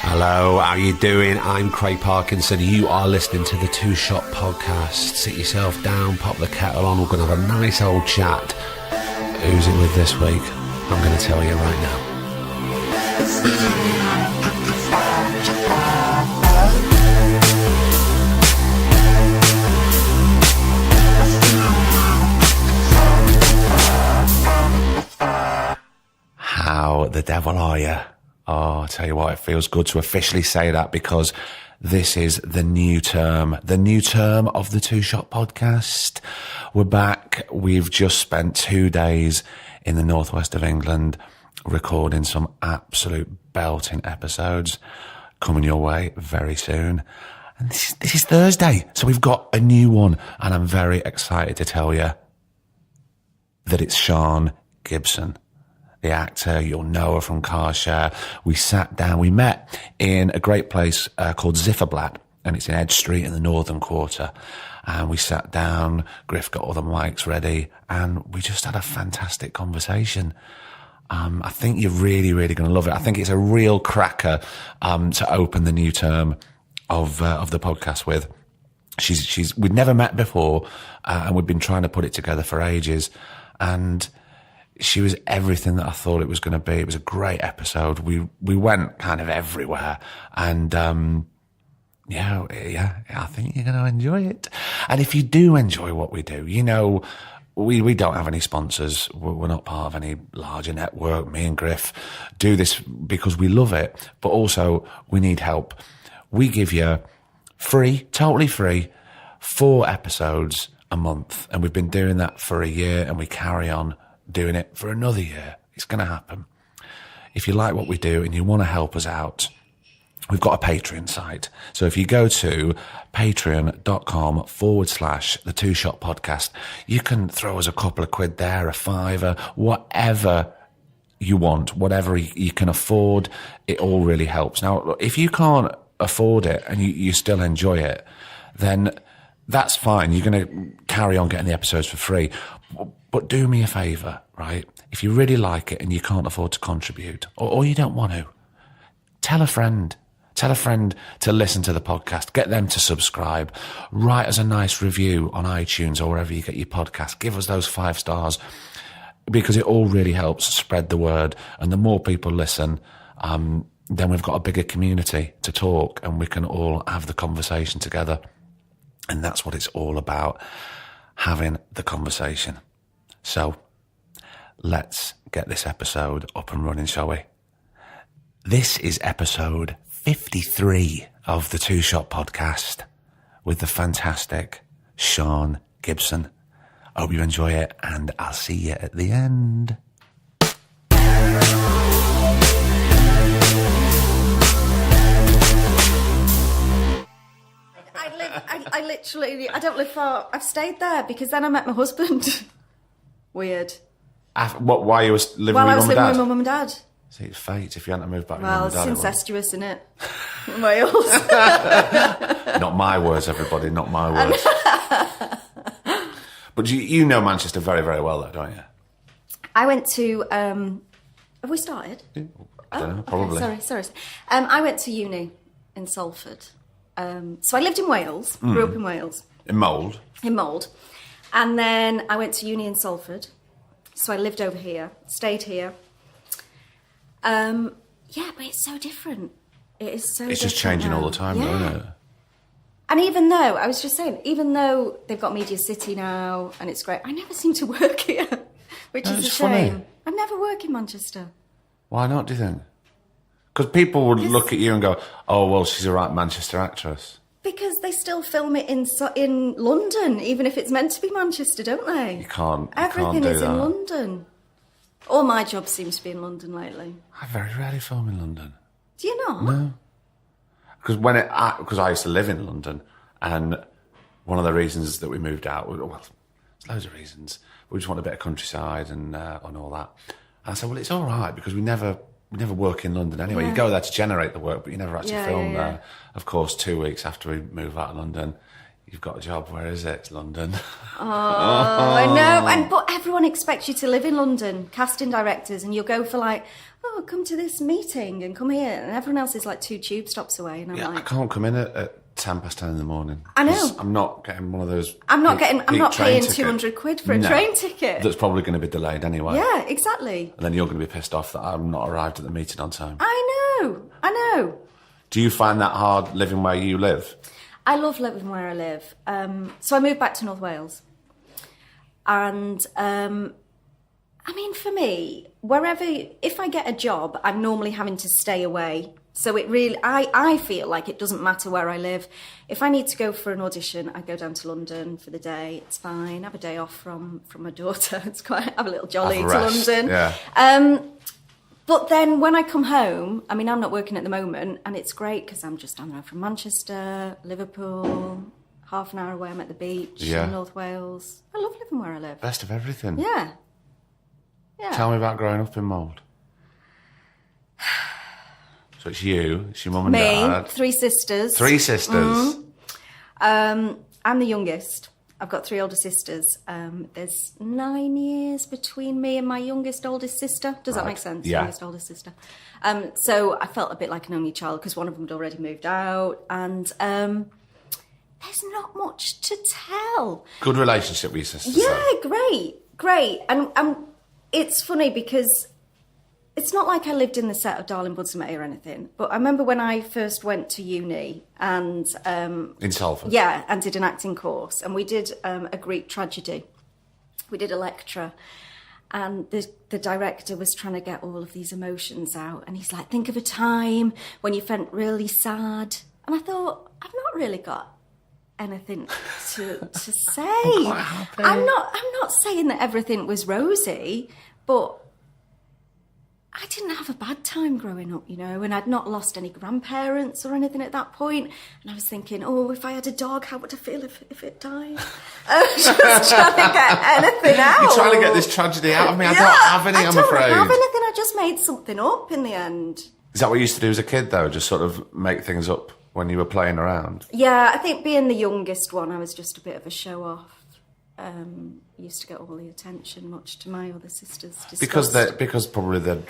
Hello, how you doing? I'm Craig Parkinson. You are listening to the Two Shot Podcast. Sit yourself down, pop the kettle on. We're going to have a nice old chat. Who's it with this week? I'm going to tell you right now. How the devil are you? Oh, I'll tell you what, it feels good to officially say that because this is the new term of the Two Shot Podcast. We're back. We've just spent 2 days in the northwest of England recording some absolute belting episodes coming your way very soon. And this is Thursday, so we've got a new one, and I'm very excited to tell you that it's Siân Gibson. The actor, you'll know her from Car Share. We sat down, we met in a great place called Ziferblat, and it's in Edge Street in the Northern Quarter. And we sat down, Griff got all the mics ready, and we just had a fantastic conversation. I think you're really, really going to love it. I think it's a real cracker to open the new term of the podcast with. We'd never met before, and we'd been trying to put it together for ages, and she was everything that I thought it was going to be. It was a great episode. We went kind of everywhere, and yeah, I think you're going to enjoy it. And if you do enjoy what we do, you know, we don't have any sponsors. We're not part of any larger network. Me and Griff do this because we love it, but also we need help. We give you free, totally free, 4 episodes a month, and we've been doing that for a year, and we carry on doing it for another year. It's going to happen. If you like what we do and you want to help us out, we've got a Patreon site. So if you go to patreon.com/the Two Shot Podcast, you can throw us a couple of quid there, a £5, whatever you want, whatever you can afford. It all really helps. Now, if you can't afford it and you still enjoy it, then that's fine. You're going to carry on getting the episodes for free. But do me a favour, right? If you really like it and you can't afford to contribute, or you don't want to, tell a friend. Tell a friend to listen to the podcast. Get them to subscribe. Write us a nice review on iTunes or wherever you get your podcast. Give us those 5 stars because it all really helps spread the word. And the more people listen, then we've got a bigger community to talk and we can all have the conversation together. And that's what it's all about, having the conversation. So let's get this episode up and running, shall we? This is episode 53 of the Two Shot Podcast with the fantastic Siân Gibson. I hope you enjoy it, and I'll see you at the end. I don't live far. I've stayed there because then I met my husband. Weird. Why you was living While with I was mum and living dad? with mum and dad. See, it's fate if you hadn't moved back with Well, mum it's and dad. incestuous, isn't it? In Wales. Not my words, everybody, not my words. But you know Manchester very, very well, though, don't you? I went to... have we started? I don't know, probably. Okay, sorry. I went to uni in Salford. So I lived in Wales, grew up in Wales. In Mould? In Mould. And then I went to uni in Salford. So I lived over here, stayed here. Yeah, but it's so different. It is so different. It's just changing now. all the time, yeah. though, isn't it? And even though, I was just saying, even though they've got Media City now and it's great, I never seem to work here, which is a shame. Funny. I never work in Manchester. Why not, do you think? Because people would look at you and go, oh, well, she's a right Manchester actress. Because they still film it in London, even if it's meant to be Manchester, don't they? You can't Everything do is that. in London. All my job seems to be in London lately. I very rarely film in London. Do you not? No. Because I used to live in London, and one of the reasons that we moved out, well, there's loads of reasons. We just want a bit of countryside and all that. And I said, well, it's all right because we never work in London anyway. Yeah. You go there to generate the work, but you never actually film yeah. there. Of course, 2 weeks after we move out of London, You've got a job. Where is it? It's London. I know. But everyone expects you to live in London, casting directors, and you'll go for like, come to this meeting and come here. And everyone else is like 2 tube stops away. And I'm I like, can't come in at 10 past 10 in the morning. I know. I'm not getting one of those. I'm not paying ticket. 200 quid for a train ticket. That's probably going to be delayed anyway. Yeah, exactly. And then you're going to be pissed off that I'm not arrived at the meeting on time. I know. Do you find that hard living where you live? I love living where I live. So I moved back to North Wales. And, I mean, for me, if I get a job, I'm normally having to stay away. So it really, I feel like it doesn't matter where I live. If I need to go for an audition, I go down to London for the day. It's fine. Have a day off from my daughter. It's quite, have a little jolly to London. Yeah. But then when I come home, I mean, I'm not working at the moment, and it's great because I'm just down the road from Manchester, Liverpool, half an hour away. I'm at the beach in North Wales. I love living where I live. Best of everything. Yeah. Tell me about growing up in Mould. So it's you, it's your mum and dad. Me, 3 sisters. 3 sisters. I'm the youngest. I've got 3 older sisters. There's 9 years between me and my oldest sister. Does that make sense? Yeah. Oldest sister. So I felt a bit like an only child because one of them had already moved out, and there's not much to tell. Good relationship with your sisters. Yeah, great. And it's funny because it's not like I lived in the set of Darling Buds or anything, but I remember when I first went to uni and... in Salford? Yeah, and did an acting course, and we did a Greek tragedy. We did a lecture, and the director was trying to get all of these emotions out, and he's like, think of a time when you felt really sad. And I thought, I've not really got anything to say. I'm quite happy. I'm not saying that everything was rosy, but I didn't have a bad time growing up, and I'd not lost any grandparents or anything at that point. And I was thinking, if I had a dog, how would I feel if it died? I was just trying to get anything out. You're trying to get this tragedy out of me. I don't have any, I'm afraid. I don't have anything. I just made something up in the end. Is that what you used to do as a kid, though? Just sort of make things up when you were playing around? Yeah, I think being the youngest one, I was just a bit of a show-off. Used to get all the attention, much to my other sisters' disgust. Because probably they'd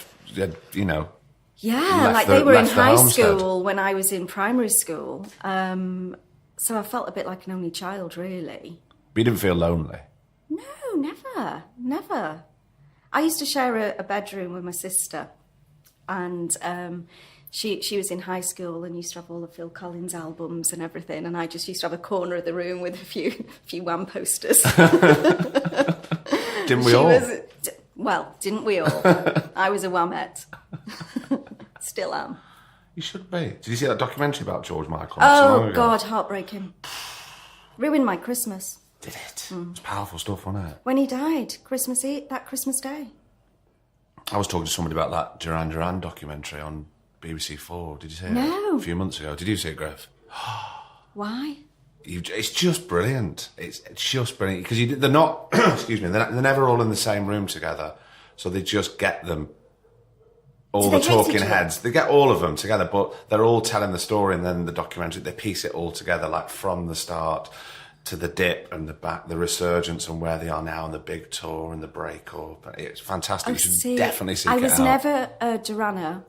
Yeah, like they were in high school when I was in primary school. So I felt a bit like an only child, really. But you didn't feel lonely? No, never. I used to share a bedroom with my sister, and she was in high school and used to have all the Phil Collins albums and everything, and I just used to have a corner of the room with a few Wham posters. Didn't we all? Didn't we all? I was a Whamette. Still am. You should be. Did you see that documentary about George Michael? Oh, God, heartbreaking. Ruined my Christmas. Did it? It's powerful stuff, wasn't it? When he died, Christmas Day. I was talking to somebody about that Duran Duran documentary on BBC 4. Did you see it? No. A few months ago. Did you see it, Griff? Why? It's just brilliant. It's just brilliant because they're not. Excuse me. They're never all in the same room together, so they just get them. All the talking heads. They get all of them together, but they're all telling the story, and then the documentary they piece it all together, like from the start to the dip and the back, the resurgence, and where they are now, and the big tour and the break-up. It's fantastic. You should definitely seek it out. I was never a Durana.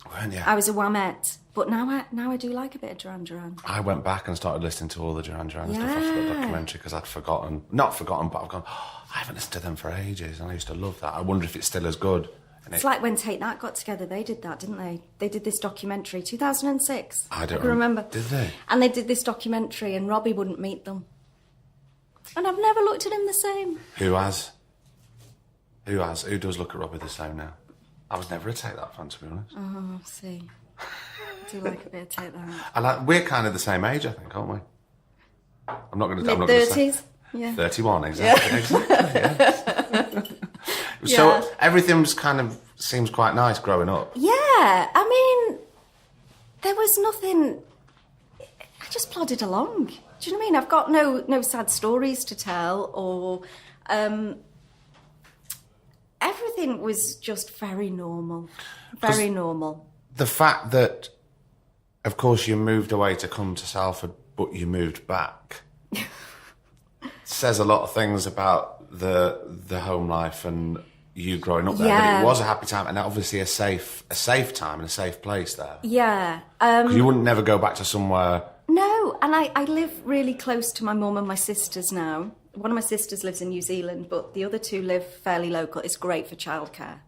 Weren't you? I was a Whamette. But now I do like a bit of Duran Duran. I went back and started listening to all the Duran Duran stuff after the documentary because I'd forgotten. Not forgotten, but I've gone, I haven't listened to them for ages, and I used to love that. I wonder if it's still as good. It's like when Take That got together, they did that, didn't they? They did this documentary, 2006. I don't remember. Did they? And they did this documentary, and Robbie wouldn't meet them. And I've never looked at him the same. Who has? Who does look at Robbie the same now? I was never a Take That fan, to be honest. Oh, see. I do like a bit of Take That. We're kind of the same age, I think, aren't we? I'm not going to. Mid-30s? Yeah. 31, exactly. Yeah. Exactly. Yeah. So everything's kind of seems quite nice growing up. Yeah, I mean, there was nothing. I just plodded along. Do you know what I mean? I've got no sad stories to tell, or everything was just very normal. Very normal. The fact that, of course, you moved away to come to Salford, but you moved back. says a lot of things about the home life and you growing up there. Yeah. But it was a happy time and obviously a safe time and a safe place there. Yeah. 'Cause you wouldn't never go back to somewhere. No, and I live really close to my mum and my sisters now. One of my sisters lives in New Zealand, but the other two live fairly local. It's great for childcare.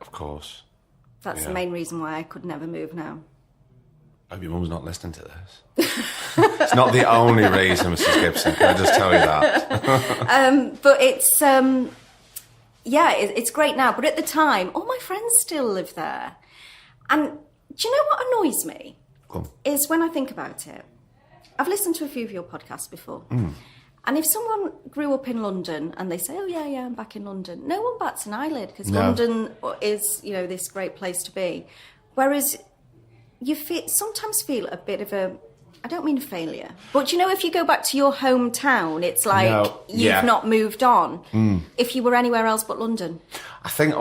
Of course. That's the main reason why I could never move now. I hope your mum's not listening to this. It's not the only reason, Mrs. Gibson. Can I just tell you that? But it's, it's great now. But at the time, all my friends still live there. And do you know what annoys me? Go on. Is when I think about it. I've listened to a few of your podcasts before. And if someone grew up in London and they say, oh, yeah, I'm back in London, no one bats an eyelid because London is, this great place to be. Whereas you sometimes feel a bit of a, I don't mean failure, but if you go back to your hometown, it's like you've not moved on. If you were anywhere else but London. I think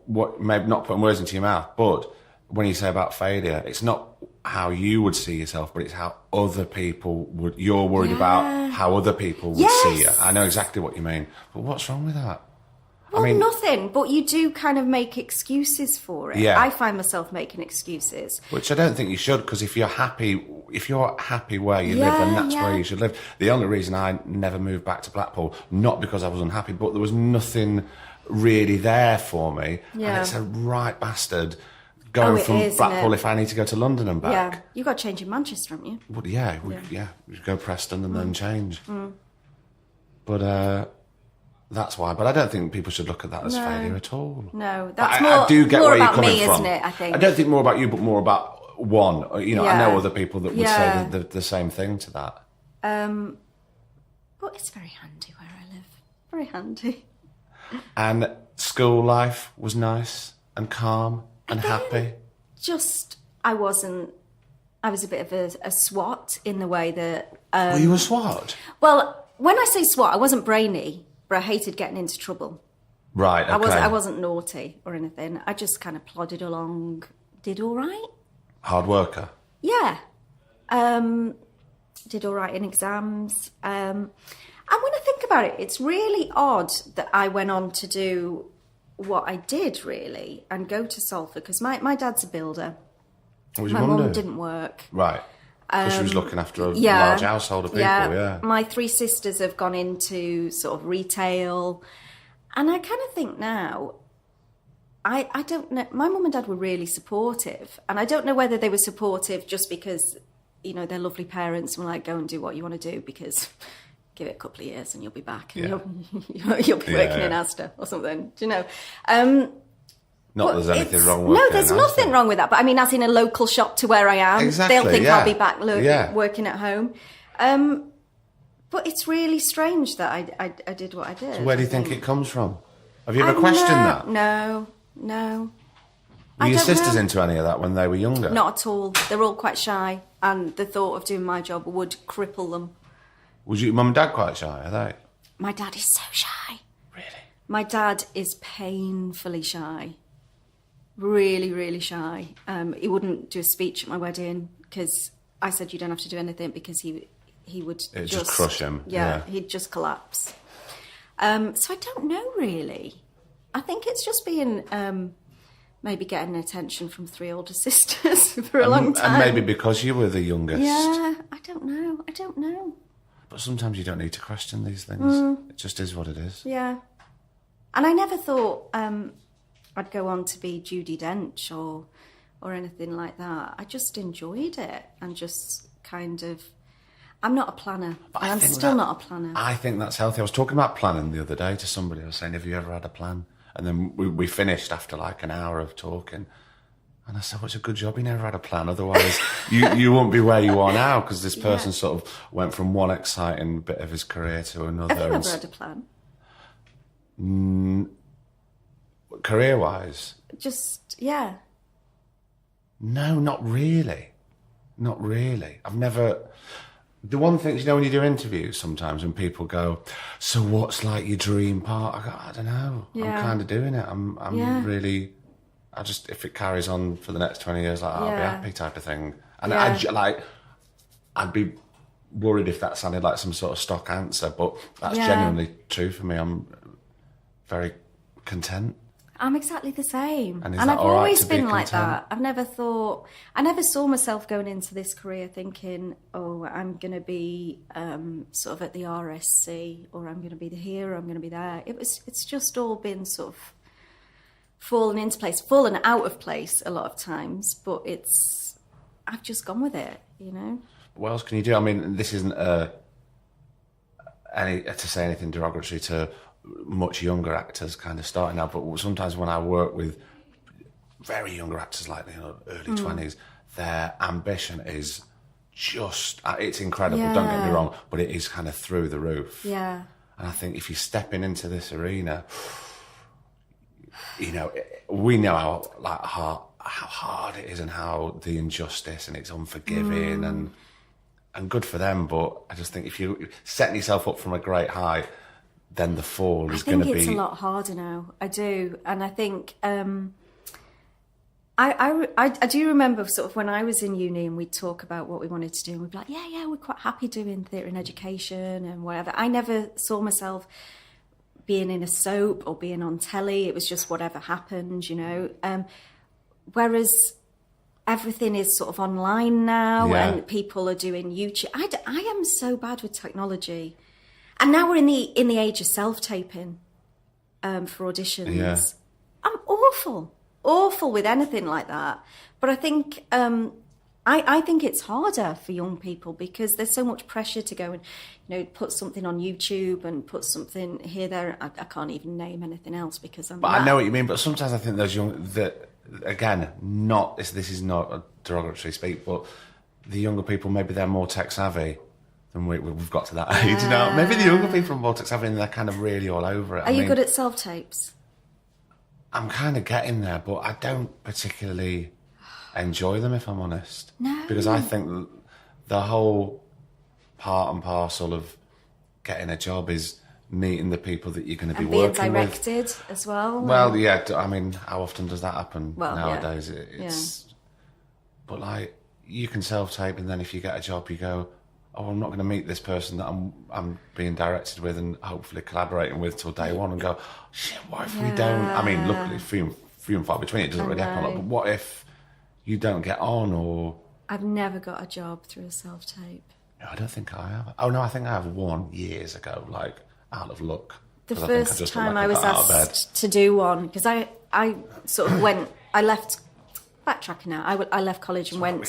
what, maybe not putting words into your mouth, but when you say about failure, it's not how you would see yourself, but it's how other people would. You're worried about how other people would see you. I know exactly what you mean, but what's wrong with that? Well, nothing, but you do kind of make excuses for it. Yeah. I find myself making excuses. Which I don't think you should, because if you're happy where you live, then that's where you should live. The only reason I never moved back to Blackpool, not because I was unhappy, but there was nothing really there for me. Yeah. And it's a right bastard going from Blackpool if I need to go to London and back. Yeah, you got to change in Manchester, haven't you? Well, we go Preston and then change. But that's why. But I don't think people should look at that as failure at all. No, that's I do get more where you're about coming me, from. isn't it? I think. I don't think more about you, but more about one. I know other people that would say the same thing to that. But it's very handy where I live. Very handy. And school life was nice and calm and happy. I was a bit of a swot in the way that... Were you a swot? Well, when I say swot, I wasn't brainy, but I hated getting into trouble. Right, okay. I wasn't naughty or anything. I just kind of plodded along, did all right. Hard worker? Yeah. Did all right in exams. And when I think about it, it's really odd that I went on to do what I did, really, and go to Salford, because my dad's a builder. What was my your mum mum do? didn't work. Right. Because she was looking after a large household of people, yeah. My three sisters have gone into sort of retail. And I kind of think now, I don't know, my mum and dad were really supportive. And I don't know whether they were supportive just because, they're lovely parents and were like, go and do what you want to do, because give it a couple of years and you'll be back. And you'll be working in Asda or something, do you know? Not that there's anything wrong with it. No, there's nothing wrong with that. But I mean, as in a local shop to where I am, exactly, they'll think I'll be back working at home. But it's really strange that I did what I did. So where do you think it comes from? Have you ever questioned that? No. Were your sisters into any of that when they were younger? Not at all. They're all quite shy, and the thought of doing my job would cripple them. Was your mum and dad quite shy, are they? My dad is so shy. Really? My dad is painfully shy. Really, really shy. He wouldn't do a speech at my wedding because I said you don't have to do anything, because he would just crush him. Yeah, he'd just collapse. So I don't know really. I think it's just being maybe getting attention from three older sisters for a long time. And maybe because you were the youngest. Yeah, I don't know. But sometimes you don't need to question these things. It just is what it is. Yeah. And I never thought I'd go on to be Judi Dench or anything like that. I just enjoyed it and just kind of... I'm not a planner. I'm still not a planner. I think that's healthy. I was talking about planning the other day to somebody. I was saying, have you ever had a plan? And then we finished after like an hour of talking. And I said, well, it's a good job you never had a plan. Otherwise, you won't be where you are now, because this person sort of went from one exciting bit of his career to another. Have you ever had a plan? Career-wise? Just, yeah. No, not really. Not really. I've never... The one thing, when you do interviews sometimes and people go, so what's like your dream part? I go, I don't know. Yeah. I'm kind of doing it. I'm really... if it carries on for the next 20 years, I'll be happy type of thing. And I'd be worried if that sounded like some sort of stock answer, but that's Yeah. genuinely true for me. I'm very content. I'm exactly the same. And is I've that all right always to be been like content? that. I never saw myself going into this career thinking, oh, I'm going to be sort of at the RSC, or I'm going to be here, or I'm going to be there. It's just all been sort of fallen into place, fallen out of place a lot of times, but I've just gone with it, you know? What else can you do? I mean, this isn't to say anything derogatory to much younger actors kind of starting out, but sometimes when I work with very younger actors like early 20s, their ambition is just, it's incredible, don't get me wrong, but it is kind of through the roof. Yeah. And I think if you're stepping into this arena, we know how hard it is and how the injustice and it's unforgiving and good for them, but I just think if you're setting yourself up from a great height, then the fall is going to be... I think it's a lot harder now. I do. And I think... I do remember sort of when I was in uni and we'd talk about what we wanted to do and we'd be like, yeah, we're quite happy doing theatre and education and whatever. I never saw myself being in a soap or being on telly. It was just whatever happened, whereas everything is sort of online now and people are doing YouTube. I am so bad with technology. And now we're in the age of self-taping for auditions. Yeah. I'm awful with anything like that. But I think I think it's harder for young people because there's so much pressure to go and put something on YouTube and put something here there. I can't even name anything else because I'm. But I know what you mean. But sometimes I think those young this is not a derogatory speak, but the younger people maybe they're more tech savvy. And we've got to that age now. Maybe the younger people are more tech savvy and they're kind of really all over it. Are you good at self-tapes? I'm kind of getting there, but I don't particularly enjoy them, if I'm honest. No. Because I think the whole part and parcel of getting a job is meeting the people that you're going to be working with. And being directed as well. Well, yeah, I mean, how often does that happen nowadays? Yeah. It's But like, you can self-tape and then if you get a job, you go... oh, I'm not going to meet this person that I'm being directed with and hopefully collaborating with till day one and go, shit, what if we don't? I mean, luckily, few and far between, it doesn't really happen a lot, but what if you don't get on or... I've never got a job through a self-tape. No, I don't think I have. Oh, no, I think I have one years ago, like, out of luck. The first time I was got asked to do one, because I sort of went, I left, backtracking now, I left college and went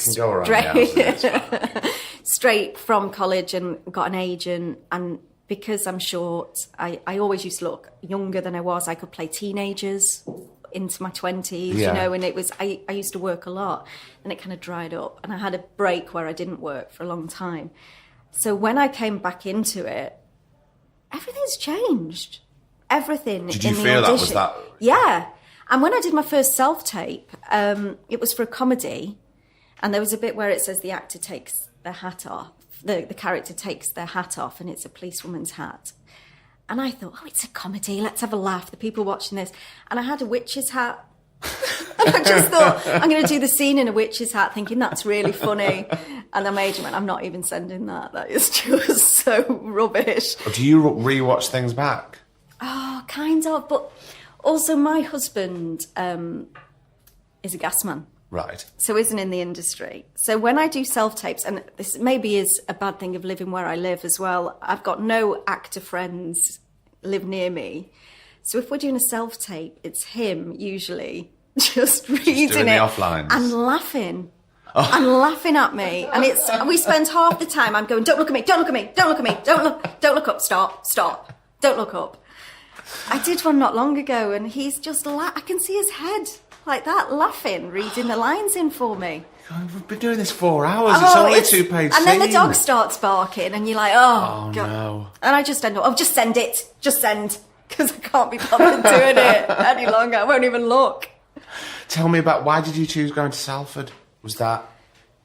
straight from college and got an agent, and because I'm short, I always used to look younger than I was. I could play teenagers into my 20s, and it was, I used to work a lot, and it kind of dried up, and I had a break where I didn't work for a long time. So when I came back into it, everything's changed. Everything. Did you feel that was that? Yeah. And when I did my first self-tape, it was for a comedy, and there was a bit where it says the actor takes their hat off, the character takes their hat off, and it's a policewoman's hat. And I thought, oh, it's a comedy, let's have a laugh, the people watching this. And I had a witch's hat. I just thought, I'm going to do the scene in a witch's hat, thinking that's really funny. And then my agent went, I'm not even sending that. That is just so rubbish. Do you rewatch things back? Oh, kind of. But also my husband is a gasman. Right. So isn't in the industry. So when I do self-tapes, and this maybe is a bad thing of living where I live as well, I've got no actor friends live near me. So if we're doing a self-tape, it's him usually just reading doing it the offlines. and laughing. And laughing at me. And we spend half the time, I'm going, don't look at me, don't look at me, don't look at me, don't look up, stop, don't look up. I did one not long ago and he's just, I can see his head like that, laughing, reading the lines in for me. We've been doing this 4 hours, it's only a 2-page scene. And then the dog starts barking and you're like, oh God. No. And I just end up, just send it, just send, because I can't be bothered doing it any longer, I won't even look. Tell me about, why did you choose going to Salford? Was that...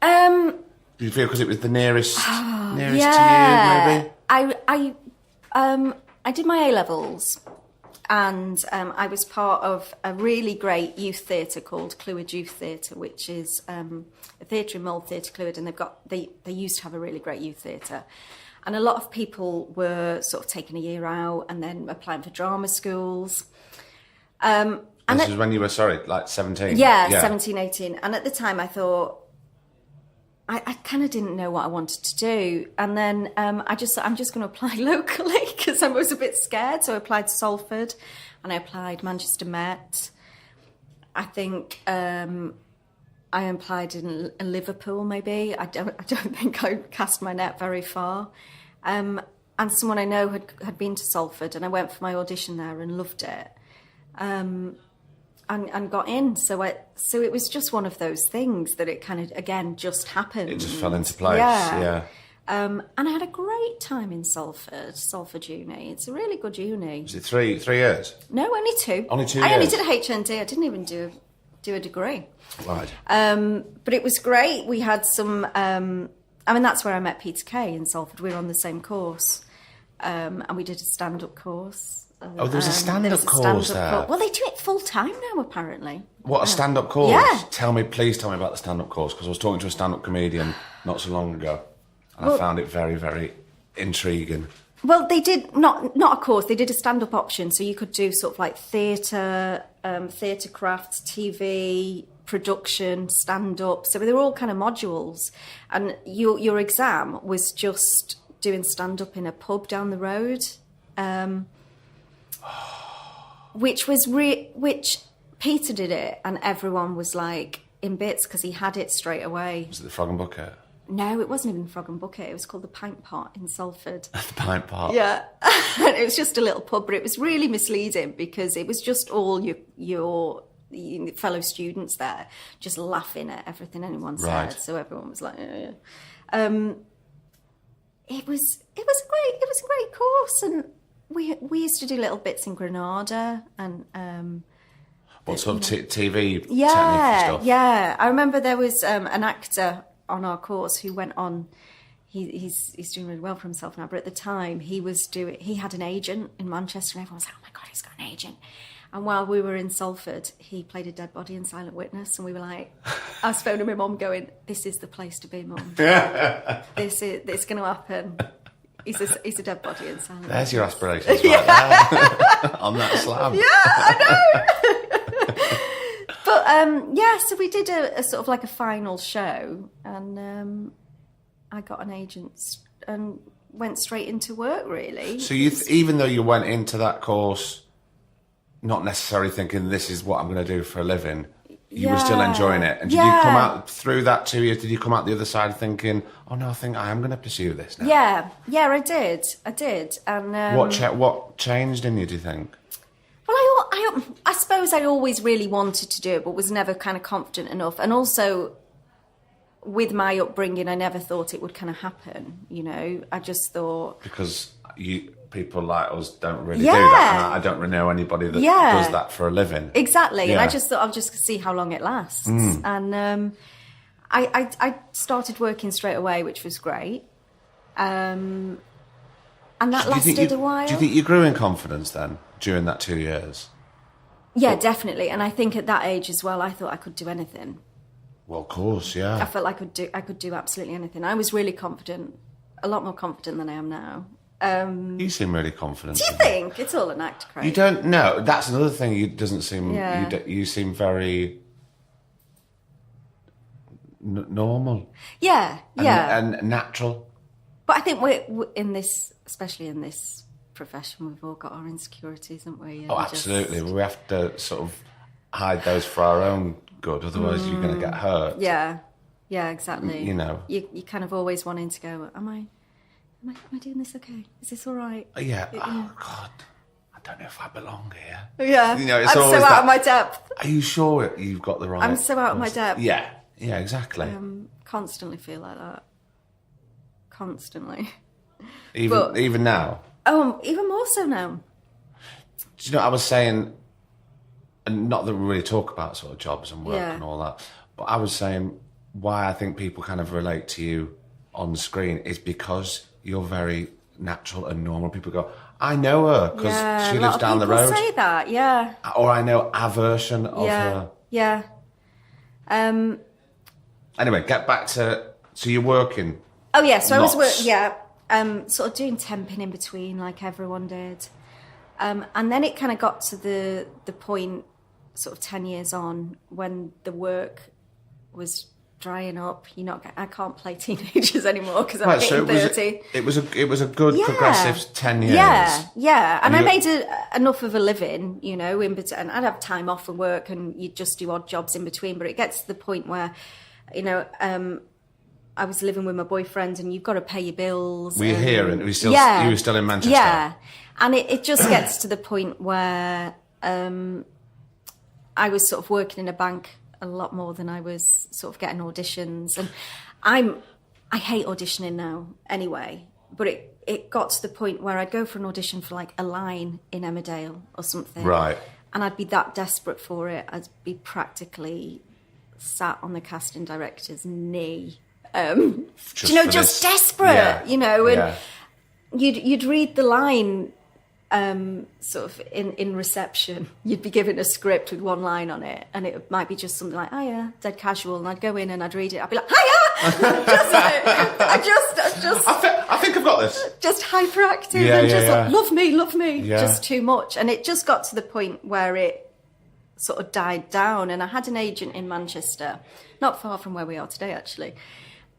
Did you feel because it was the nearest to you, maybe? I did my A-levels And I was part of a really great youth theatre called Clwyd Youth Theatre, which is a theatre in Mold Theatre Clwyd, and they used to have a really great youth theatre. And a lot of people were sort of taking a year out and then applying for drama schools. And this is when you were, like 17? Yeah, 17, 18. And at the time I thought, I kind of didn't know what I wanted to do. And then I'm just going to apply locally because I was a bit scared. So I applied to Salford and I applied Manchester Met. I think I applied in Liverpool maybe. I don't think I cast my net very far. And someone I know had been to Salford, and I went for my audition there and loved it. And got in. So it was just one of those things that it kind of, again, just happened. It just fell into place, yeah. And I had a great time in Salford Uni. It's a really good uni. Was it three years? No, only 2. Only 2 I years? only did a HND. I didn't even do a degree. Right. But it was great. We had some... that's where I met Peter Kay in Salford. We were on the same course. And we did a stand-up course. There was a stand-up course there? Well, they do it full-time now, apparently. What, a stand-up course? Yeah. Please tell me about the stand-up course, because I was talking to a stand-up comedian not so long ago, and I found it very, very intriguing. Well, they did, not a course, they did a stand-up option, so you could do sort of like theatre crafts, TV, production, stand-up, so they were all kind of modules. And your exam was just doing stand-up in a pub down the road. Which Peter did it, and everyone was like in bits because he had it straight away. Was it the Frog and Bucket? No, it wasn't even Frog and Bucket. It was called the Pint Pot in Salford. The Pint Pot. Yeah, it was just a little pub, but it was really misleading because it was just all your fellow students there, just laughing at everything anyone said. Right. So everyone was like, yeah. It was a great course, and we used to do little bits in Granada and what sort of TV technique yeah, stuff? Yeah. I remember there was an actor on our course who went on. He's doing really well for himself now, but at the time he had an agent in Manchester, and everyone was like, "Oh my God, he's got an agent!" And while we were in Salford, he played a dead body in Silent Witness, and we were like, I was phoning my mum, going, "This is the place to be, Mum. It's going to happen." He's a dead body in Silent Witness. There's your aspirations right there. On that slab. Yeah, I know. But so we did a sort of like a final show, and I got an agent and went straight into work, really. So even though you went into that course not necessarily thinking this is what I'm going to do for a living, you were still enjoying it. And did you come out through that 2 years? Did you come out the other side thinking, "Oh no, I think I am going to pursue this now"? Yeah, I did. And what changed in you, do you think? Well, I suppose I always really wanted to do it, but was never kind of confident enough. And also, with my upbringing, I never thought it would kind of happen. You know, I just thought because people like us don't really do that, and I don't really know anybody that does that for a living. Exactly, and I just thought I'll just see how long it lasts. And I started working straight away, which was great. And that lasted a while. Do you think you grew in confidence then during that 2 years? Yeah, definitely. And I think at that age as well, I thought I could do anything. Well, of course, yeah. I felt like I could do absolutely anything. I was really confident, a lot more confident than I am now. You seem really confident. Do you think? It's all an act, Craig. You don't know. That's another thing. You doesn't seem. Yeah. You seem very normal. Yeah, and natural. But I think we're in this, especially in this profession, we've all got our insecurities, haven't we? Oh, absolutely. We have to sort of hide those for our own good. Otherwise, you're going to get hurt. Yeah, exactly. You know, you kind of always wanting to go, Am I doing this okay? Is this all right? Yeah. Oh, God. I don't know if I belong here. Yeah. You know, it's I'm always so out of my depth. Are you sure you've got the right... I'm so out of my depth. Yeah, exactly. Constantly feel like that. Constantly. Even now? Oh, even more so now. Do you know, I was saying, and not that we really talk about sort of jobs and work and all that, but I was saying why I think people kind of relate to you on screen is because you're very natural and normal. People go, I know her because she lives down the road. A lot of people say that, yeah. Or I know a version of her. Yeah. Anyway, get back to... So you're working. Oh, yeah. So lots. I was sort of doing temping in between like everyone did. And then it kind of got to the point sort of 10 years on when the work was drying up. I can't play teenagers anymore because I'm getting 30. It was a good progressive 10 years. Yeah. And I made enough of a living, in between. And I'd have time off from work and you'd just do odd jobs in between. But it gets to the point where, I was living with my boyfriend and you've got to pay your bills. Were you here? And you were still in Manchester? Yeah. And it just gets to the point where I was sort of working in a bank a lot more than I was sort of getting auditions. And I hate auditioning now anyway, but it got to the point where I'd go for an audition for like a line in Emmerdale or something. Right. And I'd be that desperate for it. I'd be practically sat on the casting director's knee. Just desperate, and you'd read the line sort of in reception. You'd be given a script with one line on it, and it might be just something like, "Oh yeah," dead casual, and I'd go in and I'd read it. I'd be like, "Hiya!" I think I've got this. Just hyperactive like, love me, just too much, and it just got to the point where it sort of died down. And I had an agent in Manchester, not far from where we are today, actually.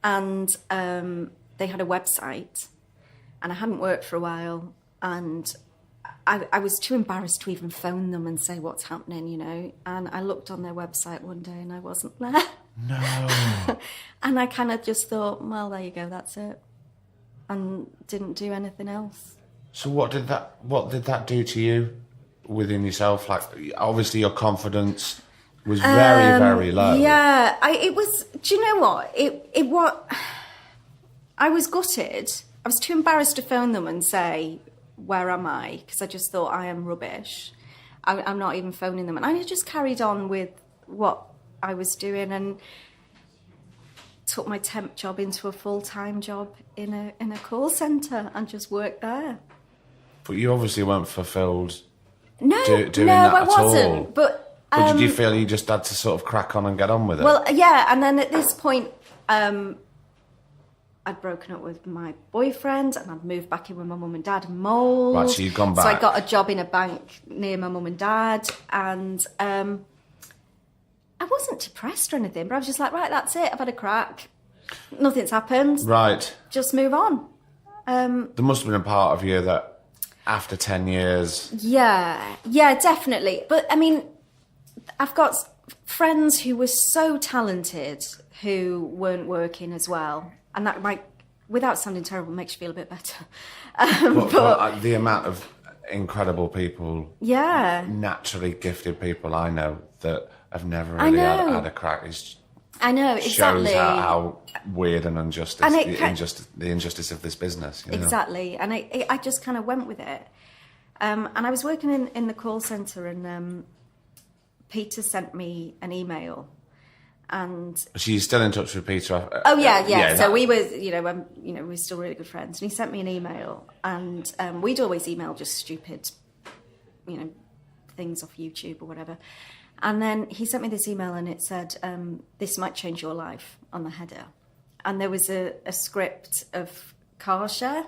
And they had a website, and I hadn't worked for a while, and I was too embarrassed to even phone them and say what's happening, And I looked on their website one day, and I wasn't there. No. And I kind of just thought, well, there you go, that's it, and didn't do anything else. So what did that do to you within yourself? Like, obviously, your confidence was very, very low. Yeah, it was. Do you know what? I was gutted. I was too embarrassed to phone them and say, "Where am I?" Because I just thought I am rubbish. I'm not even phoning them, and I just carried on with what I was doing and took my temp job into a full-time job in a call centre and just worked there. But you obviously weren't fulfilled. No, doing that I at wasn't. all. But did you feel you just had to sort of crack on and get on with it? Well, yeah, and then at this point, I'd broken up with my boyfriend and I'd moved back in with my mum and dad, mould. Right, so you'd gone back. So I got a job in a bank near my mum and dad, and I wasn't depressed or anything, but I was just like, right, that's it, I've had a crack. Nothing's happened. Right. Just move on. There must have been a part of you that after 10 years... Yeah, definitely. But, I mean, I've got friends who were so talented who weren't working as well. And that might, without sounding terrible, makes you feel a bit better. But the amount of incredible people, naturally gifted people I know that have never really had a crack is... I know, exactly. Shows how weird and unjust the injustice of this business. Exactly. And I just kind of went with it. And I was working in the call centre, and Peter sent me an email. And so you're still in touch with Peter? Oh yeah. So we were, we're still really good friends. And he sent me an email, and we'd always email just stupid, things off YouTube or whatever. And then he sent me this email, and it said, "This might change your life" on the header. And there was a script of car share,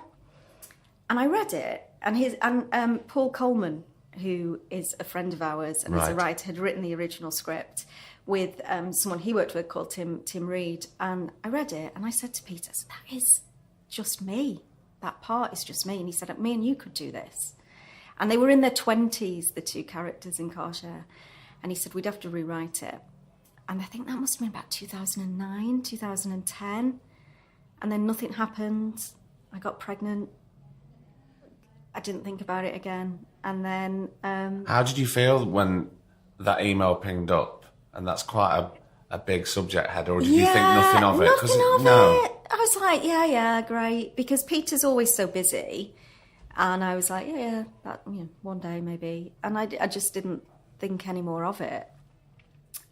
and I read it. And Paul Coleman, who is a friend of ours and is a writer, had written the original script with someone he worked with called Tim Reed. And I read it, and I said to Peter, "That is just me. That part is just me." And he said, "Me and you could do this." And they were in their 20s, the two characters in car share. And he said, we'd have to rewrite it. And I think that must have been about 2009, 2010. And then nothing happened. I got pregnant. I didn't think about it again. And then... How did you feel when that email pinged up? And that's quite a big subject header. Or did you think nothing of it? I was like, yeah, great. Because Peter's always so busy. And I was like, one day maybe. And I just didn't think any more of it.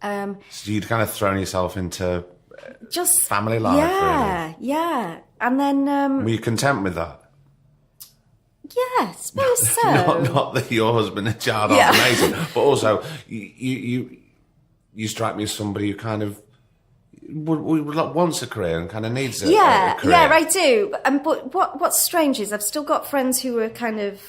So you'd kind of thrown yourself into just family life, really? Yeah. And then... were you content with that? Yeah, suppose so. Not that your husband and child aren't amazing, but also you strike me as somebody who kind of wants a career and kind of needs a career. Yeah, I do. But what's strange is I've still got friends who are kind of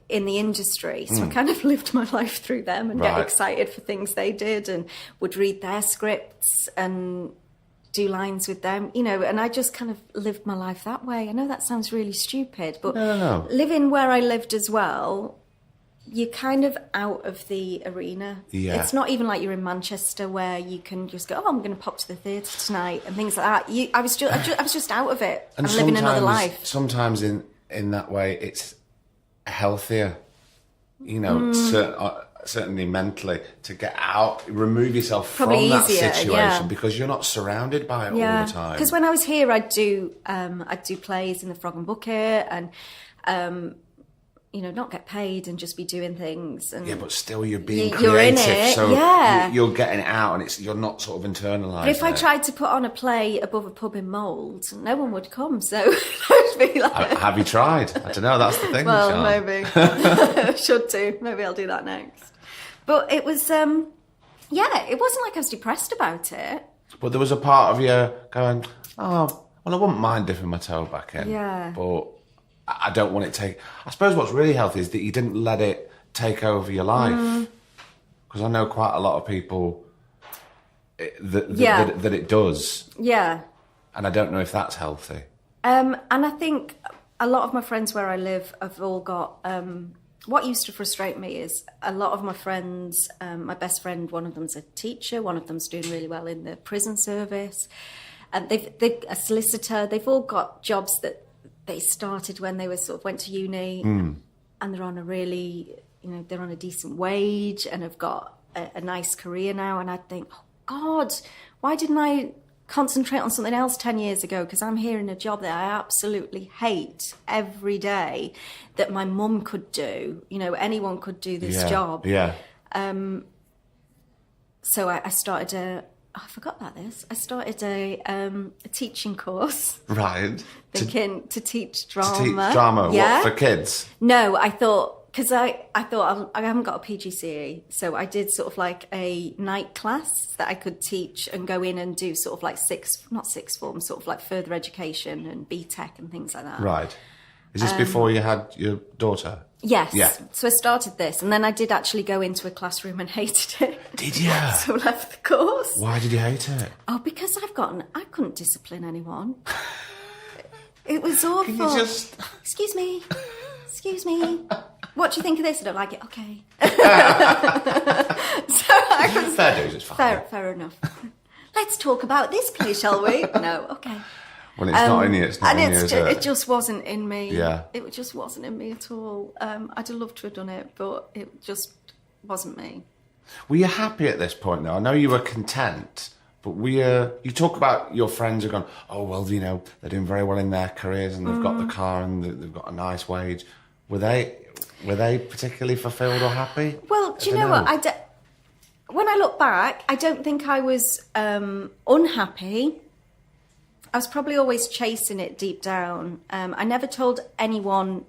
in the industry, so I kind of lived my life through them and get excited for things they did and would read their scripts and do lines with them, and I just kind of lived my life that way. I know that sounds really stupid, but no. Living where I lived as well, you're kind of out of the arena. Yeah. It's not even like you're in Manchester where you can just go, I'm going to pop to the theatre tonight and things like that. I was just out of it. I'm living another life. Sometimes in that way, it's healthier, certainly mentally, to get out, remove yourself from that situation because you're not surrounded by it all the time. Because when I was here, I'd do plays in the Frog and Bucket and not get paid and just be doing things. And but still you're being creative. You're in it, so you're getting it out, and you're not sort of internalising. But if I tried to put on a play above a pub in Mould, no one would come. So I'd be like, have you tried? I don't know. That's the thing. Well, Sean. maybe should do. Maybe I'll do that next. But it was, it wasn't like I was depressed about it. But there was a part of you going, oh, well, I wouldn't mind dipping my toe back in. Yeah. But I don't want it to take... I suppose what's really healthy is that you didn't let it take over your life. Because I know quite a lot of people that it does. Yeah. And I don't know if that's healthy. And I think a lot of my friends where I live have all got... what used to frustrate me is a lot of my friends, my best friend, one of them's a teacher, one of them's doing really well in the prison service, and they've a solicitor. They've all got jobs that they started when they went to uni, and they're on a really, they're on a decent wage and have got a nice career now. And I think, oh God, why didn't I concentrate on something else 10 years ago? Because I'm here in a job that I absolutely hate every day, that my mum could do. Anyone could do this job. Yeah. So I started I forgot about this. I started a teaching course. Right. Thinking to teach drama. To teach drama? Yeah. What, for kids? No, I thought, because I thought I haven't got a PGCE, so I did sort of like a night class that I could teach and go in and do sort of like not sixth form, sort of like further education and BTEC and things like that. Right. Is this before you had your daughter? Yes. Yeah. So I started this, and then I did actually go into a classroom and hated it. Did you? So I left the course. Why did you hate it? Oh, because I couldn't discipline anyone. It was awful. Can you just... Excuse me. What do you think of this? I don't like it. Okay. So I was... Fair dues, it's fine. Fair enough. Let's talk about this, please, shall we? No, okay. When it's not in you, it's not in you, is it? It just wasn't in me. Yeah. It just wasn't in me at all. I'd have loved to have done it, but it just wasn't me. Were you happy at this point, though? I know you were content, but you talk about your friends who are going, oh, well, they're doing very well in their careers and they've got the car and they've got a nice wage. Were they particularly fulfilled or happy? Well, do you know what? When I look back, I don't think I was unhappy. I was probably always chasing it deep down. I never told anyone,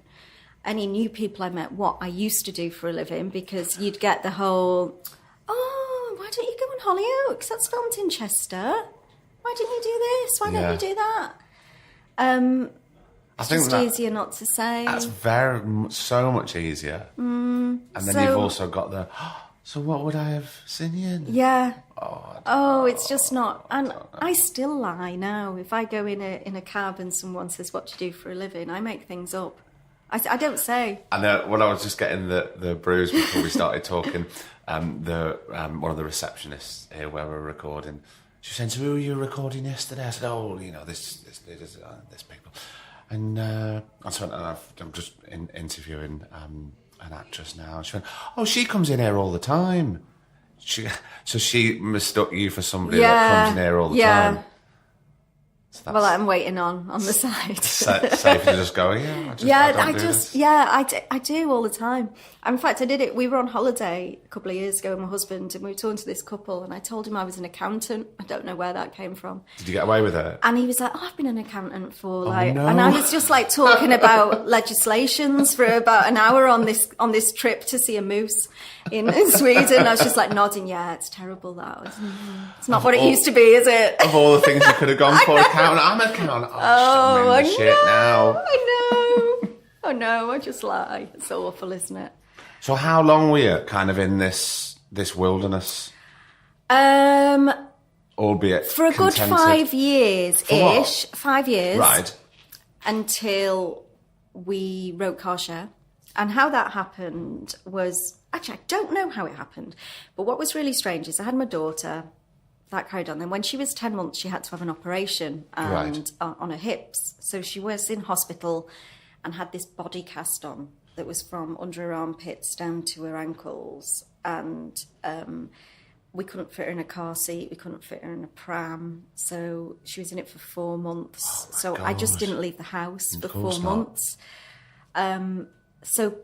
any new people I met, what I used to do for a living, because you'd get the whole, oh, why don't you go on Hollyoaks? That's filmed in Chester. Why didn't you do this? Why don't you do that? It's just easier not to say. That's so much easier. And then you've also got the, so what would I have seen you in? Yeah. Oh, it's just not. And I still lie now. If I go in a cab and someone says what to do for a living, I make things up. I don't say. I know. When I was just getting the brews before we started talking, one of the receptionists here where we're recording, she was saying, so who were you recording yesterday? I said, oh, this people. And I'm just interviewing an actress now. She went, oh, she comes in here all the time. So she mistook you for somebody that comes in here all the time. So well, I'm waiting on the side. Safe to just go, I do all the time. In fact, I did it. We were on holiday a couple of years ago with my husband, and we were talking to this couple, and I told him I was an accountant. I don't know where that came from. Did you get away with it? And he was like, "Oh, I've been an accountant for like," no. and I was just like talking about legislations for about an hour on this trip to see a moose in Sweden. I was just like nodding, yeah, it's terrible that. It's not what it used to be, is it? Of all the things you could have gone for, accountant, I'm an accountant. Oh, I'm in the shit now. I know. Oh no, I just lie. It's so awful, isn't it? So how long were you kind of in this wilderness? Albeit for a good contented. 5 years-ish. 5 years. Right. Until we wrote Car Share. And how that happened was, actually, I don't know how it happened. But what was really strange is I had my daughter, that carried on. Then when she was 10 months, she had to have an operation on her hips. So she was in hospital and had this body cast on that was from under her armpits down to her ankles. And we couldn't fit her in a car seat. We couldn't fit her in a pram. So she was in it for 4 months. So I just didn't leave the house for 4 months. So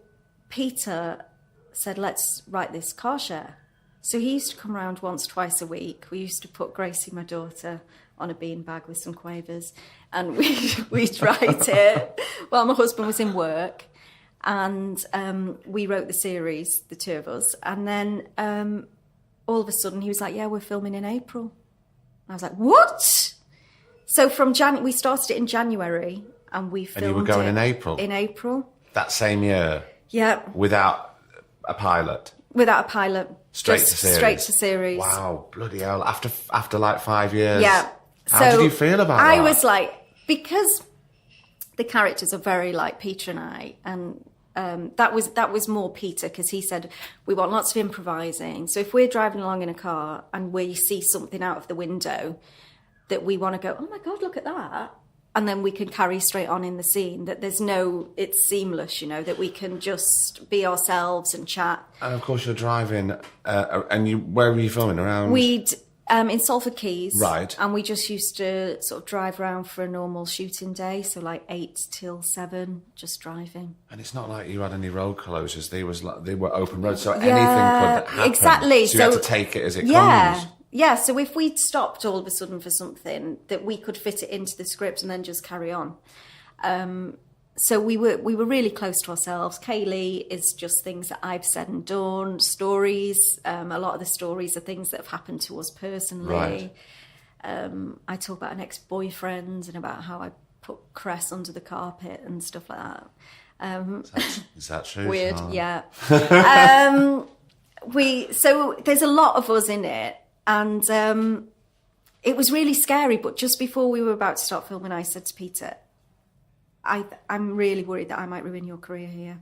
Peter said, let's write this Car Share. So he used to come around once, twice a week. We used to put Gracie, my daughter, on a beanbag with some quavers, and we'd write it while my husband was in work. And we wrote the series, the two of us. And then all of a sudden he was like, yeah, we're filming in April. I was like, what? So from we started it in January, and we filmed it. And you were going in April? In April. That same year? Yeah. Without a pilot? Without a pilot. Straight to series? Straight to series. Wow, bloody hell. After like 5 years? Yeah. How did you feel about that? I was like, because the characters are very like Peter and I, and that was more Peter, because he said, we want lots of improvising. So if we're driving along in a car and we see something out of the window that we want to go, oh my God, look at that. And then we can carry straight on in the scene, that it's seamless, that we can just be ourselves and chat. And of course you're driving, and where were you filming? Around? We'd, in Salford Keys. Right. And we just used to sort of drive around for a normal shooting day. So like 8 till 7, just driving. And it's not like you had any road closures. They were open roads, so anything could happen. Exactly. So you had to take it as it comes. Yeah, so if we'd stopped all of a sudden for something, that we could fit it into the script and then just carry on. So we were really close to ourselves. Kayleigh is just things that I've said and done, stories. A lot of the stories are things that have happened to us personally. Right. I talk about an ex-boyfriend and about how I put cress under the carpet and stuff like that. Is that true? Weird, yeah. So there's a lot of us in it. And it was really scary, but just before we were about to start filming, I said to Peter, I'm really worried that I might ruin your career here.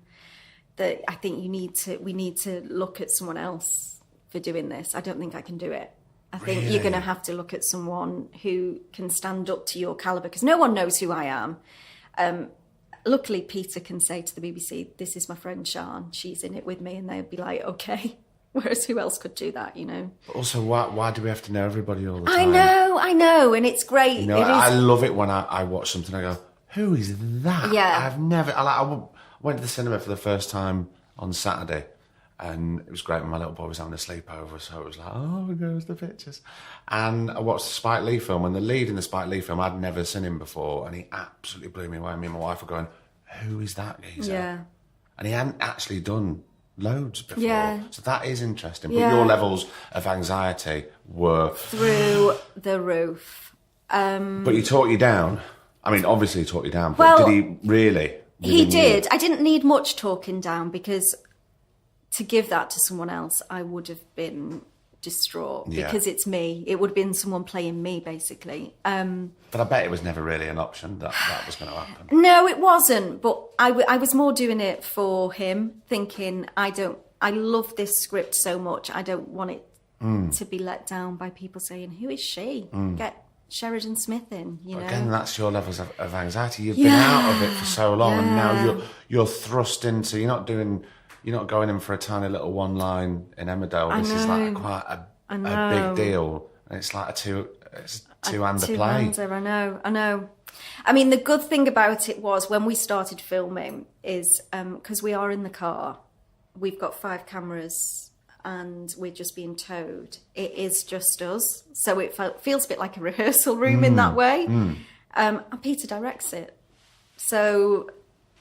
That I think we need to look at someone else for doing this. I don't think I can do it. I think you're going to have to look at someone who can stand up to your calibre, because no one knows who I am. Luckily, Peter can say to the BBC, this is my friend Sian, she's in it with me, and they'd be like, okay. Whereas who else could do that, But also, why do we have to know everybody all the time? I know, and it's great. I love it when I watch something, I go, who is that? Yeah. I went to the cinema for the first time on Saturday, and it was great when my little boy was having a sleepover, so it was like, oh, goes the pictures. And I watched the Spike Lee film, and the lead in the Spike Lee film, I'd never seen him before, and he absolutely blew me away. Me and my wife were going, who is that geezer? Yeah. And he hadn't actually done loads before. Yeah. So that is interesting. But your levels of anxiety were... through the roof. But he taught you down. I mean, obviously he taught you down, but did he really? He did. I didn't need much talking down, because to give that to someone else, I would have been distraught, because it's me. It would have been someone playing me, basically. But I bet it was never really an option that was going to happen. No, it wasn't. But I was more doing it for him, thinking, I love this script so much. I don't want it to be let down by people saying, who is she? Get Sheridan Smith in, Again, that's your levels of anxiety. You've been out of it for so long, and now you're thrust into, you're not going in for a tiny little one line in Emmerdale. This is like quite a big deal. And it's like it's two-hander play. I know. I mean, the good thing about it was when we started filming is, because we are in the car, we've got 5 cameras and we're just being towed. It is just us. So it feels a bit like a rehearsal room in that way. And Peter directs it. So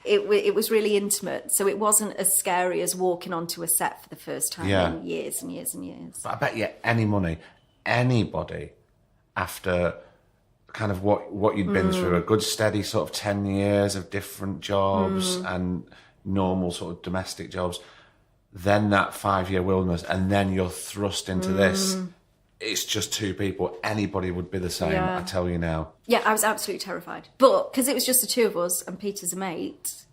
it was really intimate. So it wasn't as scary as walking onto a set for the first time in years and years and years. But I bet you anybody after kind of what you'd been through, a good steady sort of 10 years of different jobs and normal sort of domestic jobs, then that 5-year wilderness, and then you're thrust into this. It's just 2 people. Anybody would be the same, I tell you now. Yeah, I was absolutely terrified. But because it was just the 2 of us and Peter's a mate,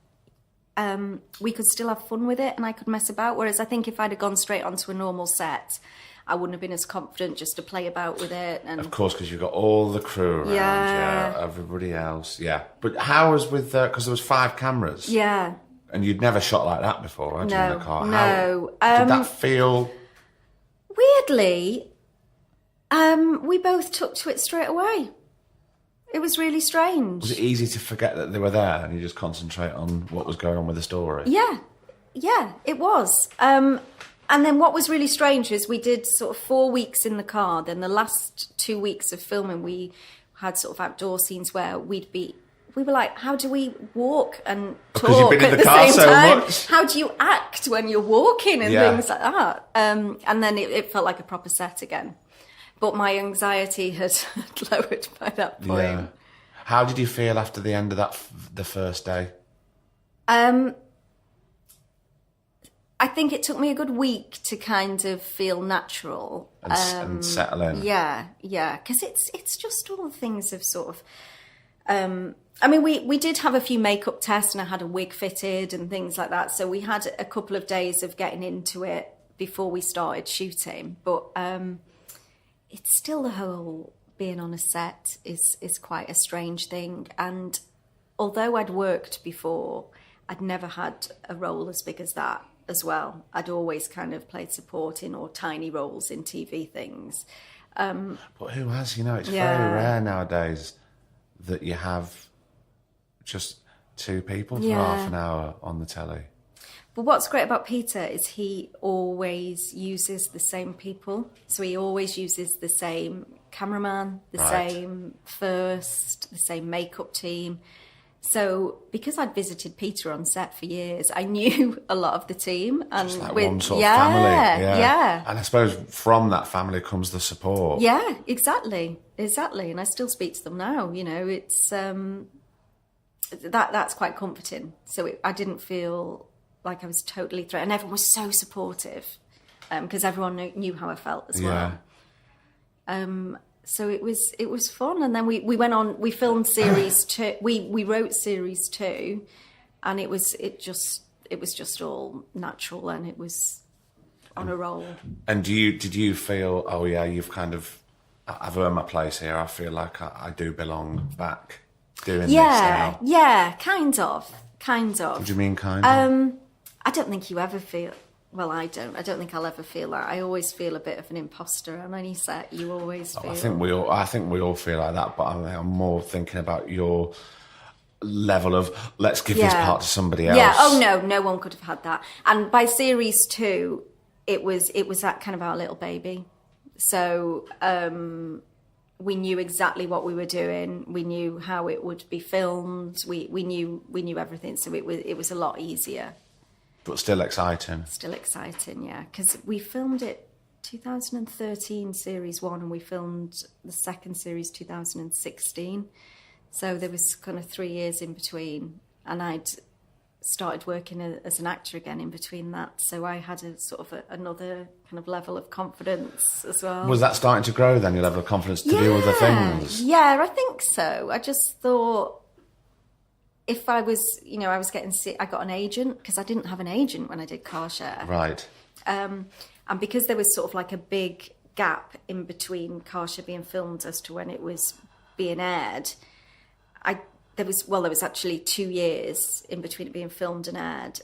we could still have fun with it and I could mess about. Whereas I think if I'd have gone straight onto a normal set, I wouldn't have been as confident just to play about with it. And of course, because you've got all the crew around, everybody else, But how was with, because there was 5 cameras. Yeah. And you'd never shot like that before, had you, in a car? No. Did that feel... Weirdly, we both took to it straight away. It was really strange. Was it easy to forget that they were there and you just concentrate on what was going on with the story? Yeah, it was. And then what was really strange is we did sort of 4 weeks in the car. Then the last 2 weeks of filming, we had sort of outdoor scenes where we were like, how do we walk and talk at the same time? Much. How do you act when you're walking and things like that? And then it felt like a proper set again. But my anxiety had lowered by that point. Yeah. How did you feel after the end of the first day? I think it took me a good week to kind of feel natural. And settle in. Yeah. Because it's just all things of sort of... I mean, we did have a few makeup tests and I had a wig fitted and things like that. So we had a couple of days of getting into it before we started shooting. But it's still the whole being on a set is quite a strange thing. And although I'd worked before, I'd never had a role as big as that as well. I'd always kind of played supporting or tiny roles in TV things. But who has? It's very rare nowadays that you have just 2 people for half an hour on the telly. But what's great about Peter is he always uses the same people. So he always uses the same cameraman, the same first, the same makeup team. So because I'd visited Peter on set for years, I knew a lot of the team. And just like one sort of family. Yeah. And I suppose from that family comes the support. Yeah, exactly. And I still speak to them now. It's that's quite comforting. So I didn't feel like I was totally threatened. And everyone was so supportive because everyone knew how I felt as well. So it was fun. And then we went on, we filmed series 2. We wrote series 2 and it was just all natural and it was on a roll. And did you feel, you've kind of, I've earned my place here. I feel like I do belong back doing this now. Yeah, kind of. What do you mean kind of? I don't think you ever feel... Well, I don't think I'll ever feel that. I always feel a bit of an imposter on any set. You always feel... I think we all feel like that, but I'm more thinking about your level of, let's give this part to somebody else. Yeah, no one could have had that. And by series 2, it was that kind of our little baby. So we knew exactly what we were doing. We knew how it would be filmed. We knew everything, so it was a lot easier. But still exciting. Still exciting, yeah. Because we filmed it 2013 series 1 and we filmed the second series 2016. So there was kind of 3 years in between. And I'd started working as an actor again in between that. So I had a sort of another kind of level of confidence as well. Was that starting to grow then, your level of confidence to do other things? Yeah, I think so. I just thought... If I was, I was getting sick, I got an agent because I didn't have an agent when I did Car Share. Right. And because there was sort of like a big gap in between Car Share being filmed as to when it was being aired, there was actually 2 years in between it being filmed and aired.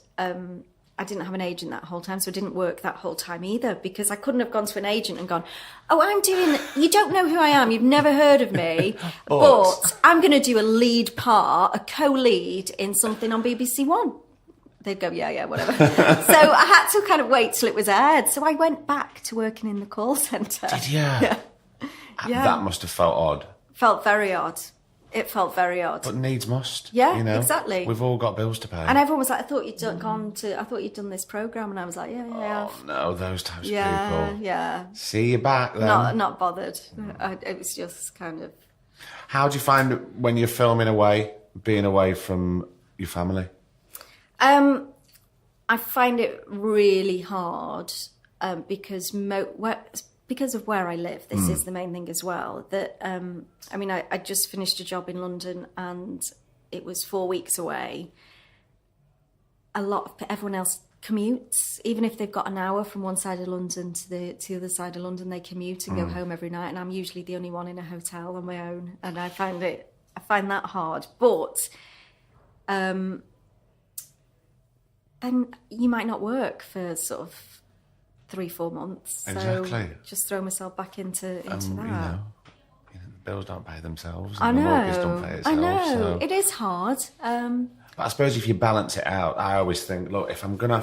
I didn't have an agent that whole time, so it didn't work that whole time either because I couldn't have gone to an agent and gone, you don't know who I am, you've never heard of me, but I'm going to do a lead part, a co-lead in something on BBC One. they'd go, yeah, whatever. So I had to kind of wait till it was aired. So I went back to working in the call centre. Did you? Yeah. That must have felt odd. Felt very odd. It felt very odd. But needs must. Yeah, you know? exactly. We've all got bills to pay. And everyone was like, I thought you'd done this programme. And I was like, yeah. Oh, no, those types of people. Yeah. See you back then. Not bothered. It was just kind of... How do you find it when you're filming away, being away from your family? I find it really hard because of where I live. This is the main thing as well. That I just finished a job in London and it was 4 weeks away. Everyone else commutes, even if they've got an hour from one side of London to the other side of London, they commute and go home every night. And I'm usually the only one in a hotel on my own, and I find that hard. But then you might not work for sort of 3-4 months. Exactly. So just throw myself back into that. You know, the bills don't pay themselves. I And know. the mortgage don't pay itself. I know. So. It is hard. But I suppose if you balance it out, I always think, look, if you're gonna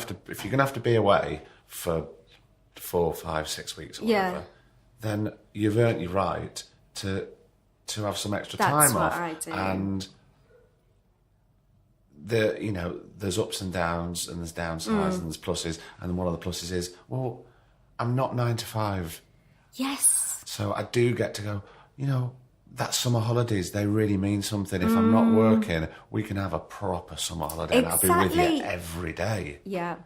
have to be away for 4, 5, 6 weeks or whatever, then you've earned your right to have some extra time off. That's what I do. And there's ups and downs, and there's downsides, and there's pluses. And then one of the pluses is, well, I'm not 9 to 5. Yes. So I do get to go, that summer holidays, they really mean something. If I'm not working, we can have a proper summer holiday and I'll be with you every day. Yeah.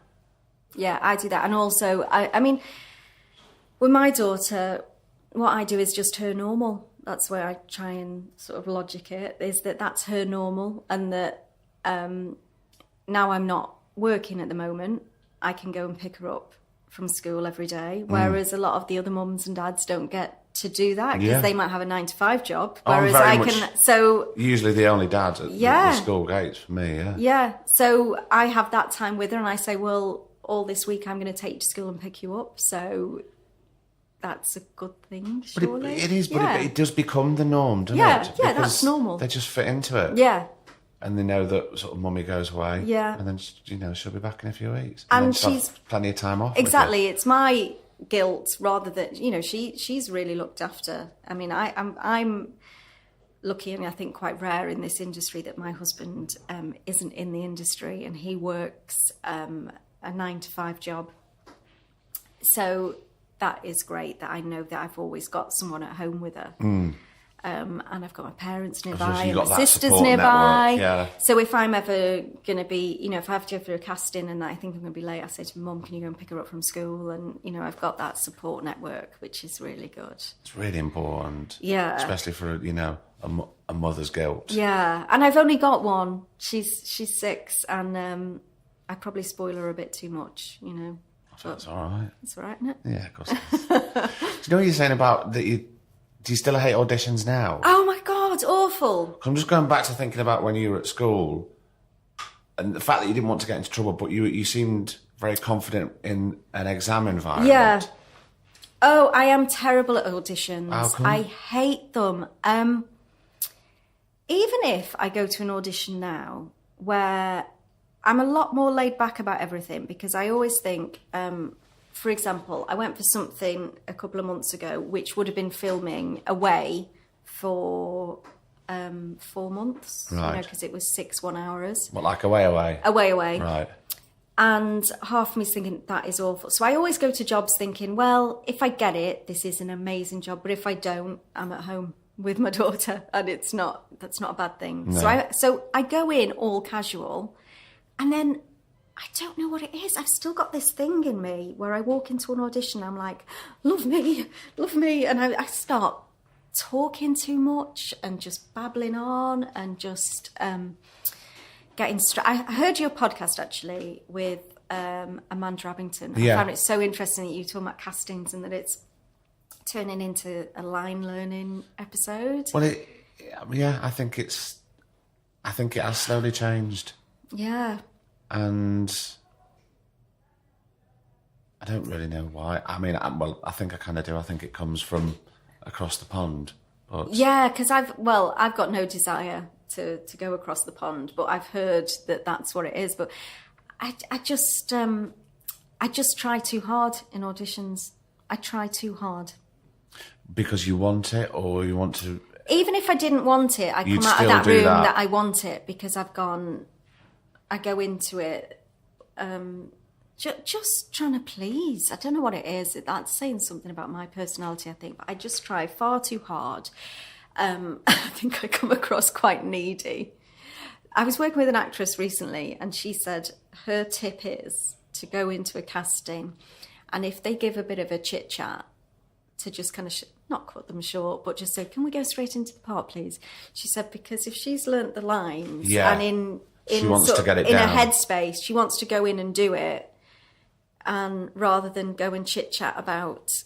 Yeah, I do that. And also, I mean, with my daughter, what I do is just her normal. That's where I try and sort of logic it, is that's her normal, and that now I'm not working at the moment, I can go and pick her up from school every day, whereas a lot of the other mums and dads don't get to do that because they might have a 9 to 5 job, whereas I can. So usually the only dad at the school gates for me. Yeah. So I have that time with her, and I say, well, all this week I'm going to take you to school and pick you up. So that's a good thing, surely. But it is, but it does become the norm, doesn't it? Yeah, Because that's normal. They just fit into it. Yeah. And they know that sort of mummy goes away. Yeah. And then, she'll be back in a few weeks. And then she's plenty of time off. Exactly. It's my guilt rather than, she's really looked after. I mean, I'm lucky, and I think quite rare in this industry, that my husband isn't in the industry, and he works a 9 to 5 job. So that is great that I know that I've always got someone at home with her. And I've got my parents nearby and my sisters nearby. Yeah. So if I'm ever going to be, if I have to go for a casting and I think I'm going to be late, I say to my mum, can you go and pick her up from school? And, I've got that support network, which is really good. It's really important. Yeah. Especially for, a mother's guilt. Yeah. And I've only got one. She's 6, and I probably spoil her a bit too much, That's all right. It's all right, isn't it? Yeah, of course it is. Do you know what you're saying about that do you still hate auditions now? Oh my God, awful. I'm just going back to thinking about when you were at school and the fact that you didn't want to get into trouble, but you seemed very confident in an exam environment. Yeah. Oh, I am terrible at auditions. How come? I hate them. Even if I go to an audition now where I'm a lot more laid back about everything, because I always think... for example, I went for something a couple of months ago, which would have been filming away for 4 months, right? Because it was 6 1-hours. What, like away? Away. Right. And half of me's thinking, that is awful. So I always go to jobs thinking, well, if I get it, this is an amazing job. But if I don't, I'm at home with my daughter, and that's not a bad thing. No. So I go in all casual, and then I don't know what it is. I've still got this thing in me where I walk into an audition, I'm like, love me. And I start talking too much and just babbling on and just getting... I heard your podcast, actually, with Amanda Abington. I found it so interesting that you talk about castings and that it's turning into a line learning episode. Well, I think it has slowly changed. Yeah. And I don't really know why. I mean, I think I kind of do. I think it comes from across the pond. But... Yeah, because I've got no desire to go across the pond, but I've heard that that's what it is. But I just try too hard in auditions. I try too hard. Because you want it, or you want to... Even if I didn't want it, I You'd come out of still that do room that. I want it, because I go into it just trying to please. I don't know what it is. That's saying something about my personality, I think. But I just try far too hard. I think I come across quite needy. I was working with an actress recently, and she said her tip is to go into a casting, and if they give a bit of a chit-chat, to just kind of not cut them short, but just say, can we go straight into the part, please? She said, because if she's learnt the lines and she wants to get it in down. a headspace, she wants to go in and do it, and rather than go and chit-chat about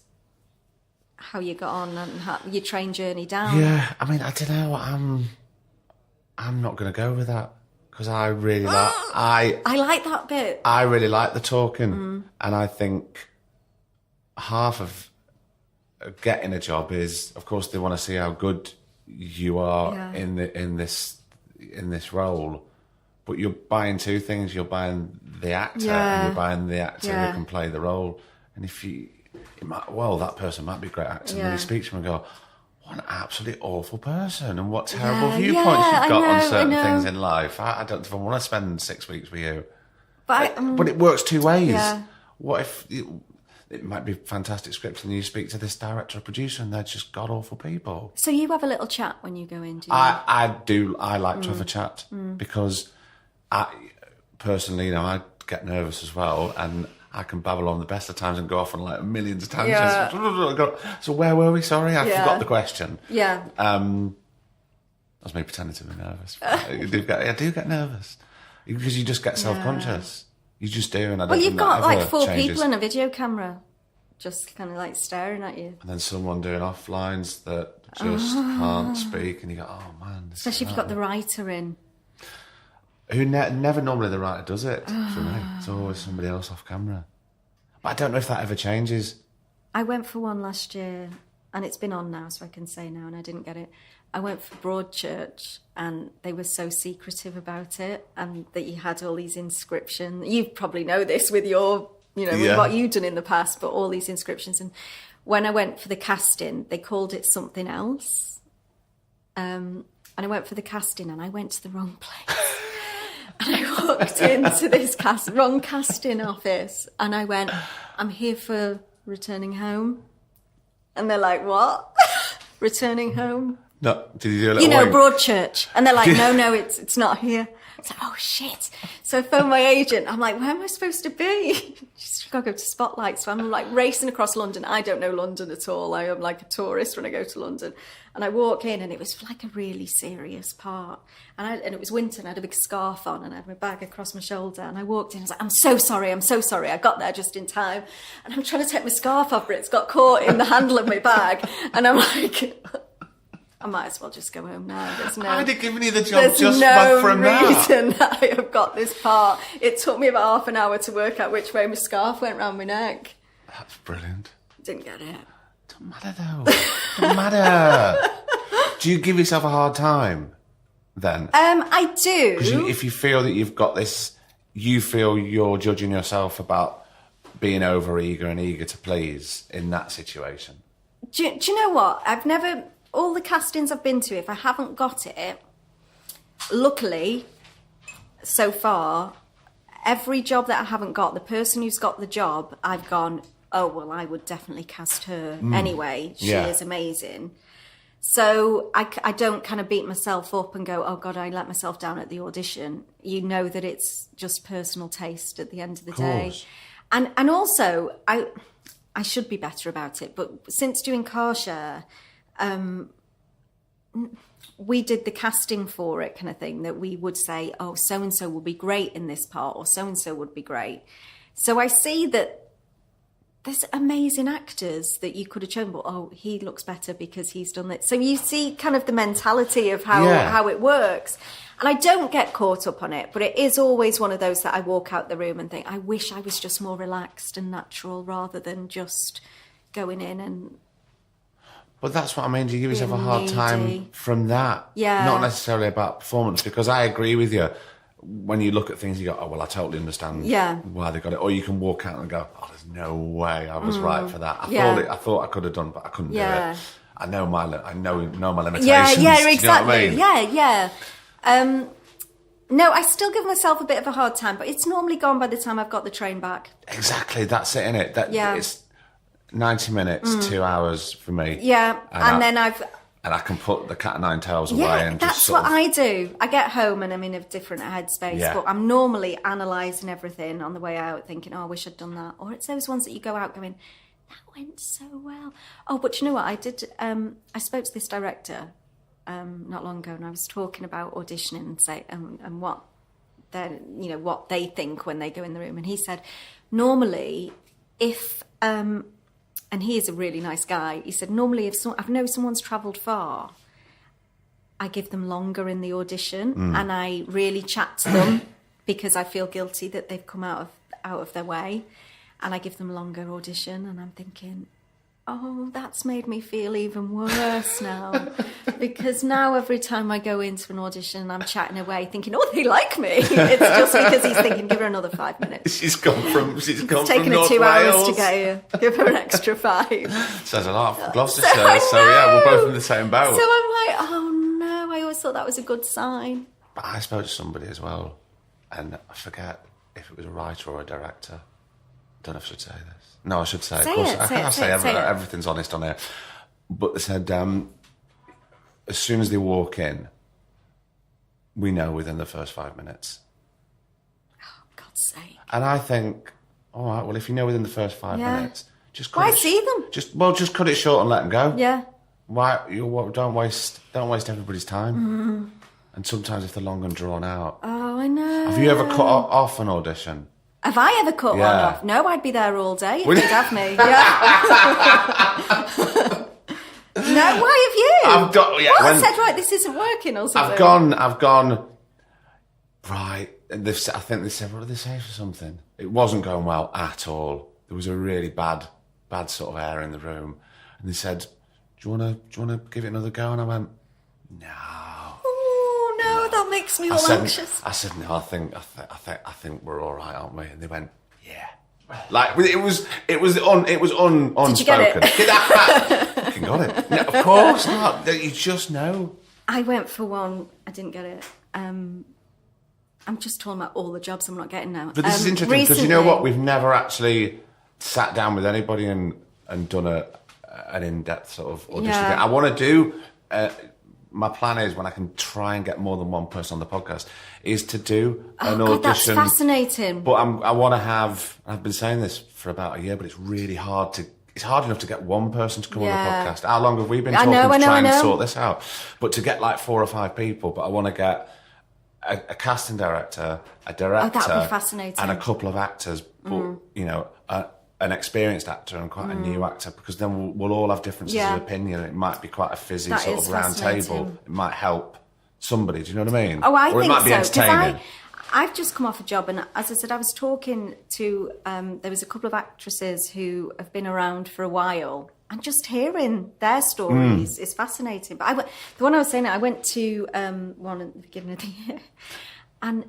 how you got on and how your train journey down. Yeah, I mean, I don't know. I'm not going to go with that, because I really like... I like that bit. I really like the talking, and I think half of getting a job is, of course, they want to see how good you are in this role. But you're buying two things: you're buying the actor, and you're buying the actor who can play the role. And if that person might be a great actor, and then you speak to him and go, "What an absolutely awful person, and what terrible viewpoints you've got on certain things in life." I don't even want to spend 6 weeks with you. But it works two ways. Yeah. What if it might be fantastic script, and you speak to this director or producer, and they're just god awful people? So you have a little chat when you go in, do you? I do. I like to have a chat because I personally, I get nervous as well, and I can babble on the best of times and go off on like millions of tangents. Yeah. So where were we? Sorry, I forgot the question. Yeah. That was me pretending to be nervous. I do get nervous because you just get self-conscious. You just do, and I don't. Well, you've got like 4 changes. people in a video camera, just kind of like staring at you. And then someone doing off lines that just can't speak, and you go, "Oh man!" Especially if you've got the writer in. Who never normally the writer does it for me. It's always somebody else off camera. But I don't know if that ever changes. I went for one last year, and it's been on now, so I can say now, and I didn't get it. I went for Broadchurch, and they were so secretive about it, and that you had all these inscriptions. You probably know this with your, with what you've done in the past, but all these inscriptions. And when I went for the casting, they called it something else. And I went for the casting, and I went to the wrong place. And I walked into this wrong casting office, and I went, "I'm here for returning home." And they're like, "What? Returning home?" No, did you do a little wink? Broadchurch. And they're like, no, it's not here. It's like, oh shit. So I phoned my agent. I'm like, where am I supposed to be? She's got to go to Spotlight. So I'm like racing across London. I don't know London at all. I am like a tourist when I go to London. And I walk in, and it was like a really serious part. And it was winter, and I had a big scarf on, and I had my bag across my shoulder. And I walked in, I was like, I'm so sorry. I got there just in time. And I'm trying to take my scarf off, but it's got caught in the handle of my bag. And I'm like... I might as well just go home now. I'd have given you the job just from that. There's no reason that I have got this part. It took me about half an hour to work out which way my scarf went round my neck. That's brilliant. Didn't get it. Don't matter though. Don't matter. Do you give yourself a hard time then? I do. Because if you feel that you've got this, you feel you're judging yourself about being over eager and eager to please in that situation. Do you know what? All the castings I've been to, if I haven't got it, luckily, so far, every job that I haven't got, the person who's got the job, I've gone, oh, well, I would definitely cast her anyway. She is amazing. So I don't kind of beat myself up and go, oh, God, I let myself down at the audition. You know that it's just personal taste at the end of the day. And also, I should be better about it, but since doing Car Share... we did the casting for it kind of thing, that we would say, oh, so-and-so will be great in this part, or so-and-so would be great. So I see that there's amazing actors that you could have chosen, but, oh, he looks better because he's done it. So you see kind of the mentality of how it works. And I don't get caught up on it, but it is always one of those that I walk out the room and think, I wish I was just more relaxed and natural rather than just going in and... But that's what I mean. Do you give yourself a hard time from that? Yeah. Not necessarily about performance, because I agree with you. when you look at things, you go, oh, well, I totally understand why they got it. Or you can walk out and go, oh, there's no way I was right for that. I thought I could have done, but I couldn't do it. I know my limitations. Yeah, exactly. You know what I mean? Yeah. No, I still give myself a bit of a hard time, but it's normally gone by the time I've got the train back. Exactly, that's it, innit? It's 90 minutes, 2 hours for me. Yeah, and I can put the cat o' nine tails away. And that's just what I do. I get home and I'm in a different headspace, but I'm normally analysing everything on the way out, thinking, oh, I wish I'd done that. Or it's those ones that you go out going, that went so well. Oh, but you know what? I did. I spoke to this director not long ago, and I was talking about auditioning and what what they think when they go in the room. And he said, normally, if and he is a really nice guy. He said, normally, if I know someone's travelled far, I give them longer in the audition, and I really chat to them because I feel guilty that they've come out of their way, and I give them longer audition. And I'm thinking, oh, that's made me feel even worse now. Because now every time I go into an audition, I'm chatting away thinking, oh, they like me. It's just because he's thinking, give her another 5 minutes. She's gone from taken her 2 hours to get here. Give her an extra 5. Says a lot for Gloucestershire. So yeah, we're both in the same boat. So I'm like, oh no, I always thought that was a good sign. But I spoke to somebody as well, and I forget if it was a writer or a director. I don't know if I should say this. No, I should say. Say of course, it, I say can't it, say say it, say it. Everything's honest on here. But they said, as soon as they walk in, we know within the first 5 minutes. Oh, God's sake. And I think, all right, well, if you know within the first 5 minutes, just cut why it, see them? Just cut it short and let them go. Yeah. Why don't waste everybody's time. And sometimes if they're long and drawn out. Oh, I know. Have you ever cut off an audition? Have I ever cut one off? No, I'd be there all day if they'd have me. Yeah. No, why have you? I said, right, this isn't working or something. I've gone, right, and I think they said, what did they say for something? It wasn't going well at all. There was a really bad sort of air in the room. And they said, do you want to give it another go? And I went, no. That makes me all anxious. I said, no, I think we're all right, aren't we? And they went, yeah. Like it was unspoken. Did you get it? Fucking got it. No, of course not. You just know. I went for one. I didn't get it. I'm just talking about all the jobs I'm not getting now. But this is interesting because you know what? We've never actually sat down with anybody and done an in-depth sort of audition thing. I want to do. My plan is, when I can try and get more than one person on the podcast, is to do an audition. That's fascinating. But I want to have. I've been saying this for about a year, but it's really hard to. It's hard enough to get one person to come on the podcast. How long have we been talking to try and sort this out? But to get like 4 or 5 people, but I want to get a casting director, a director, that'd be fascinating, and a couple of actors. But an experienced actor and quite a new actor, because then we'll all have differences of opinion. It might be quite a fizzy sort of round table. It might help somebody. Do you know what I mean? Oh, I think so. Or it might be entertaining. I've just come off a job, and as I said, I was talking to there was a couple of actresses who have been around for a while, and just hearing their stories is fascinating. But the one I was saying, I went to one at the beginning of the year, and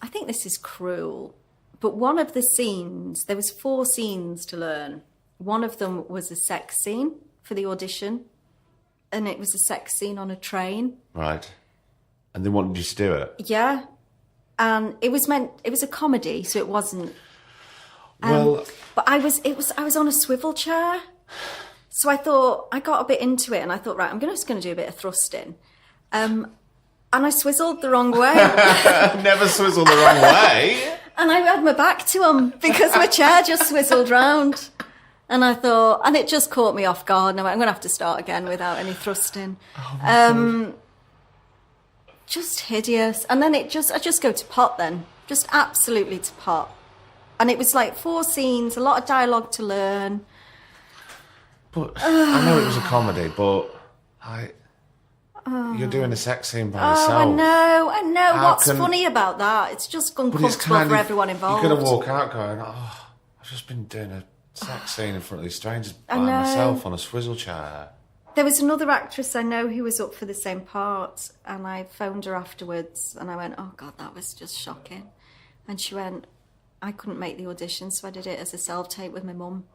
I think this is cruel. But one of the scenes, there was 4 scenes to learn. One of them was a sex scene for the audition, and it was a sex scene on a train. Right. And they wanted you to do it? Yeah. And it was a comedy, so it wasn't. Well, but I was on a swivel chair. So I thought, I got a bit into it, and I thought, right, I'm just going to do a bit of thrusting. And I swizzled the wrong way. Never swizzled the wrong way. And I had my back to him because my chair just swizzled round. And I thought, and it just caught me off guard. And I went, I'm going to have to start again without any thrusting. Just hideous. And then I just go to pot then. Just absolutely to pot. And it was like 4 scenes, a lot of dialogue to learn. But I know it was a comedy, but you're doing a sex scene by yourself. I know. What's funny about that? It's just uncomfortable for everyone involved. You're going to walk out going, I've just been doing a sex scene in front of these strangers by myself on a swizzle chair. There was another actress I know who was up for the same part, and I phoned her afterwards and I went, oh God, that was just shocking. And she went, I couldn't make the audition, so I did it as a self-tape with my mum.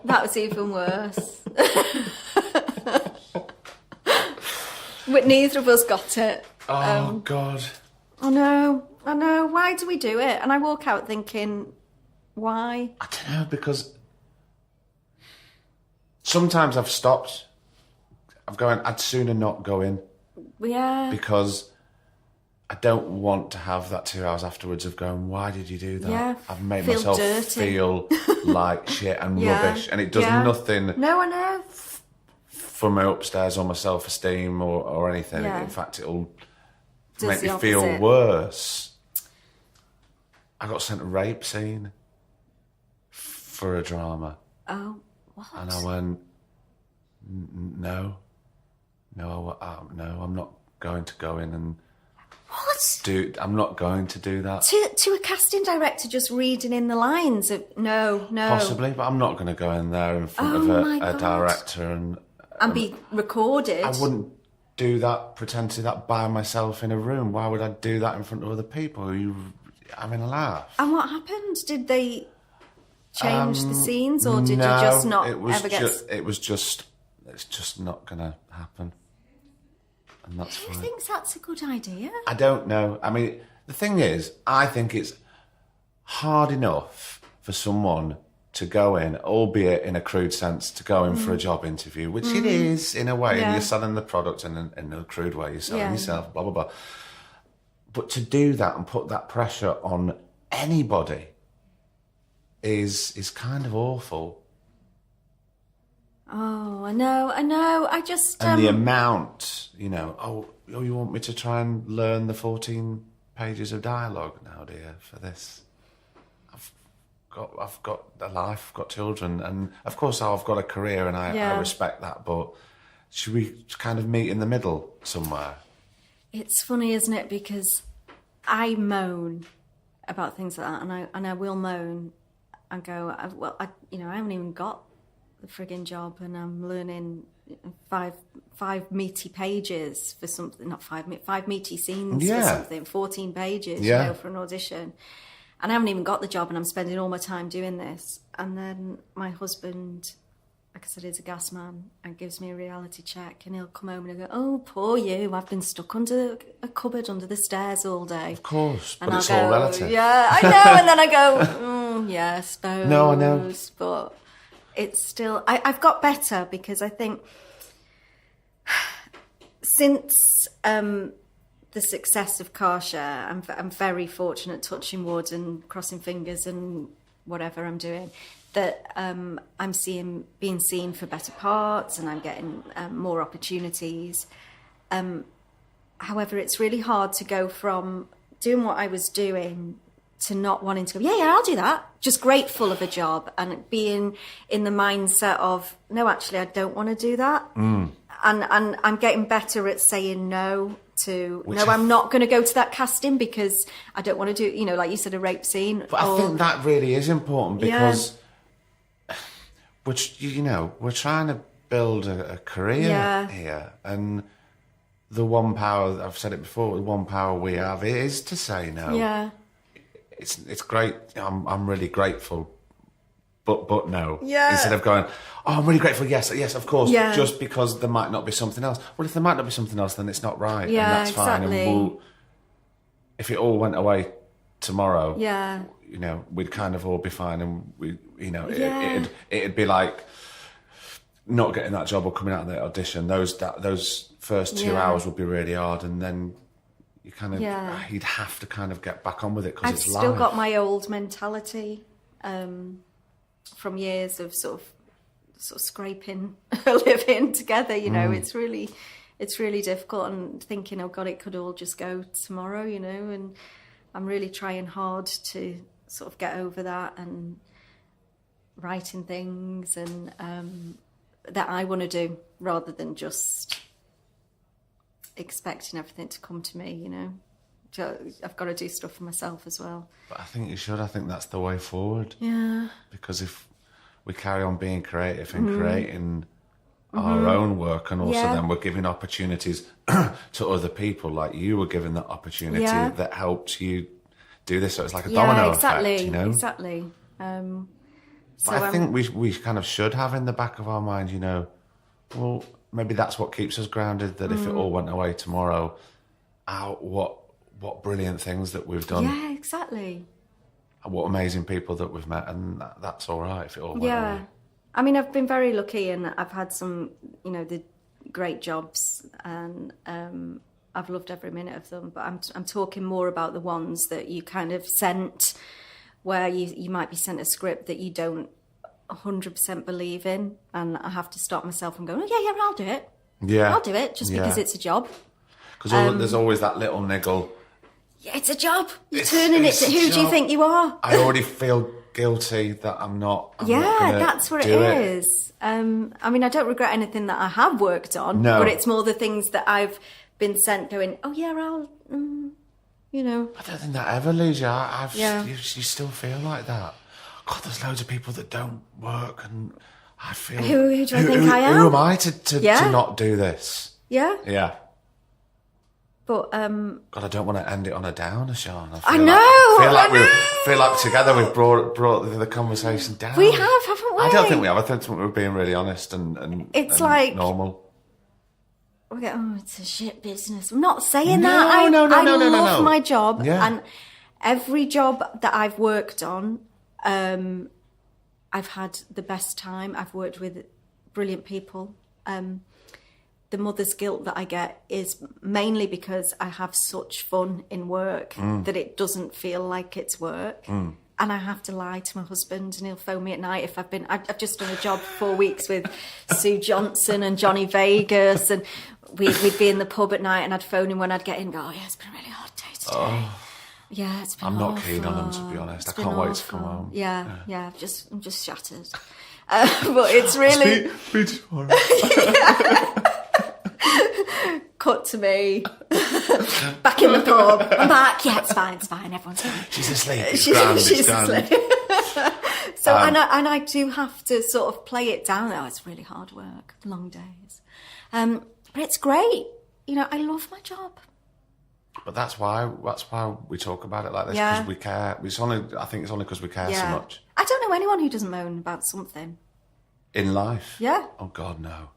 That was even worse. But neither of us got it. Oh, God. I know. Why do we do it? And I walk out thinking, why? I don't know, because sometimes I've stopped. I'd sooner not go in. Yeah. Because I don't want to have that 2 hours afterwards of going, why did you do that? Yeah, I've made feel myself dirty. feel like shit and Yeah. rubbish. And it does Yeah. nothing No, I know. for my upstairs or my self-esteem or anything. Yeah. In fact, it'll Does make the me feel opposite. worse. I got sent a rape scene for a drama. Oh, what? And I went, no, I'm not going to go in and What? I'm not going to do that. To a casting director just reading in the lines of no. Possibly, but I'm not going to go in there in front Oh of my a God. director and be recorded. I wouldn't do that, pretend to do that by myself in a room. Why would I do that in front of other people? Are you having a laugh? And what happened? Did they change the scenes, or did No, you just not it was ever get... it's just not going to happen. And that's Who fine. thinks that's a good idea? I don't know. I mean, the thing is, I think it's hard enough for someone to go in, albeit in a crude sense, to go in for a job interview, which it is in a way, Yeah. and you're selling the product in a crude way, you're selling Yeah. yourself, blah, blah, blah. But to do that and put that pressure on anybody is kind of awful. Oh, I know. I just... And the amount, oh, you want me to try and learn the 14 pages of dialogue now, dear, for this? I've got a life, I've got children, and of course I've got a career, and I respect that, but should we kind of meet in the middle somewhere? It's funny, isn't it? Because I moan about things like that, and I will moan and go, I haven't even got the frigging job, and I'm learning five meaty pages for something, not five meaty scenes for something, 14 pages, for an audition. And I haven't even got the job, and I'm spending all my time doing this. And then my husband, like I said, is a gas man and gives me a reality check, and he'll come home and he'll go, oh, poor you, I've been stuck under a cupboard under the stairs all day. Of course, but and it's I'll all go, relative. Yeah, I know. And then I go, yeah, I suppose. No, I know. But it's still... I've got better, because I think since... the success of Car Share, I'm very fortunate, touching wood and crossing fingers and whatever I'm doing, that I'm being seen for better parts, and I'm getting more opportunities. However, it's really hard to go from doing what I was doing to not wanting to go, yeah, I'll do that. Just grateful of a job, and being in the mindset of, no, actually, I don't want to do that. And I'm getting better at saying no to, I'm not going to go to that casting because I don't want to do, like you said, a rape scene. But I think that really is important, because we're trying to build a career here, and the one power, I've said it before, the one power we have is to say no. Yeah. It's great. I'm really grateful, but no. Yeah. Instead of going, oh, I'm really grateful. Yes, of course. Yeah. Just because there might not be something else. Well, if there might not be something else, then it's not right. Yeah, and that's fine. exactly. And if it all went away tomorrow, Yeah. we'd kind of all be fine, and it'd be like not getting that job or coming out of the audition. Those first 2 hours would be really hard, and then you kind of you'd have to kind of get back on with it, because I've it's still life. got my old mentality from years of sort of scraping a living together. It's really difficult, and thinking, oh God, it could all just go tomorrow. And I'm really trying hard to sort of get over that, and writing things and that I want to do, rather than just expecting everything to come to me. So I've got to do stuff for myself as well. But I think you should. I think that's the way forward. Yeah. Because if we carry on being creative and creating our own work, and also then we're giving opportunities to other people, like you were given that opportunity that helped you do this. So it's like a domino effect, you know? Exactly. But I think we kind of should have in the back of our mind, you know, well, maybe that's what keeps us grounded, that if it all went away tomorrow, what brilliant things that we've done. Yeah, exactly. And what amazing people that we've met, and that's all right if it all went away. I mean, I've been very lucky, and I've had some, you know, the great jobs, and I've loved every minute of them. But I'm talking more about the ones that you kind of sent, where you might be sent a script that you don't 100% believe in, and I have to stop myself from going, oh yeah, I'll do it. Yeah, I'll do it just because it's a job. Because there's always that little niggle. Yeah, it's a job. You're turning it to who do you think you are? I already feel guilty that I'm not. That's what it is. I mean, I don't regret anything that I have worked on, but it's more the things that I've been sent going, oh yeah, I'll, you know. I don't think that ever leaves you. You still feel like that. God, there's loads of people that don't work, and I feel. Who do I think I am? Who am I to not do this? Yeah. Yeah. But God, I don't want to end it on a downer, Sean. I feel like together we've brought the conversation down. We have, haven't we? I don't think we have. I think we're being really honest and it's and like normal. We go, oh, it's a shit business. I'm not saying that. I love my job, and every job that I've worked on, I've had the best time. I've worked with brilliant people. The mother's guilt that I get is mainly because I have such fun in work that it doesn't feel like it's work. And I have to lie to my husband, and he'll phone me at night if I've just done a job for 4 weeks with Sue Johnson and Johnny Vegas, and we'd be in the pub at night, and I'd phone him when I'd get in and go, oh yeah, it's been a really hard day today. Oh. Yeah, it's been I'm awful. not keen on them, to be honest. I can't wait to come home. Yeah. I'm just shattered. But it's really... Be tomorrow. Cut to me. Back in the pub. I'm back. Yeah, it's fine, everyone's fine. She's asleep. She's grand. So, and I do have to sort of play it down. Oh, it's really hard work, long days. But it's great. You know, I love my job. But that's why we talk about it like this, because we care. I think it's only because we care so much. I don't know anyone who doesn't moan about something. In life? Yeah. Oh, God, no.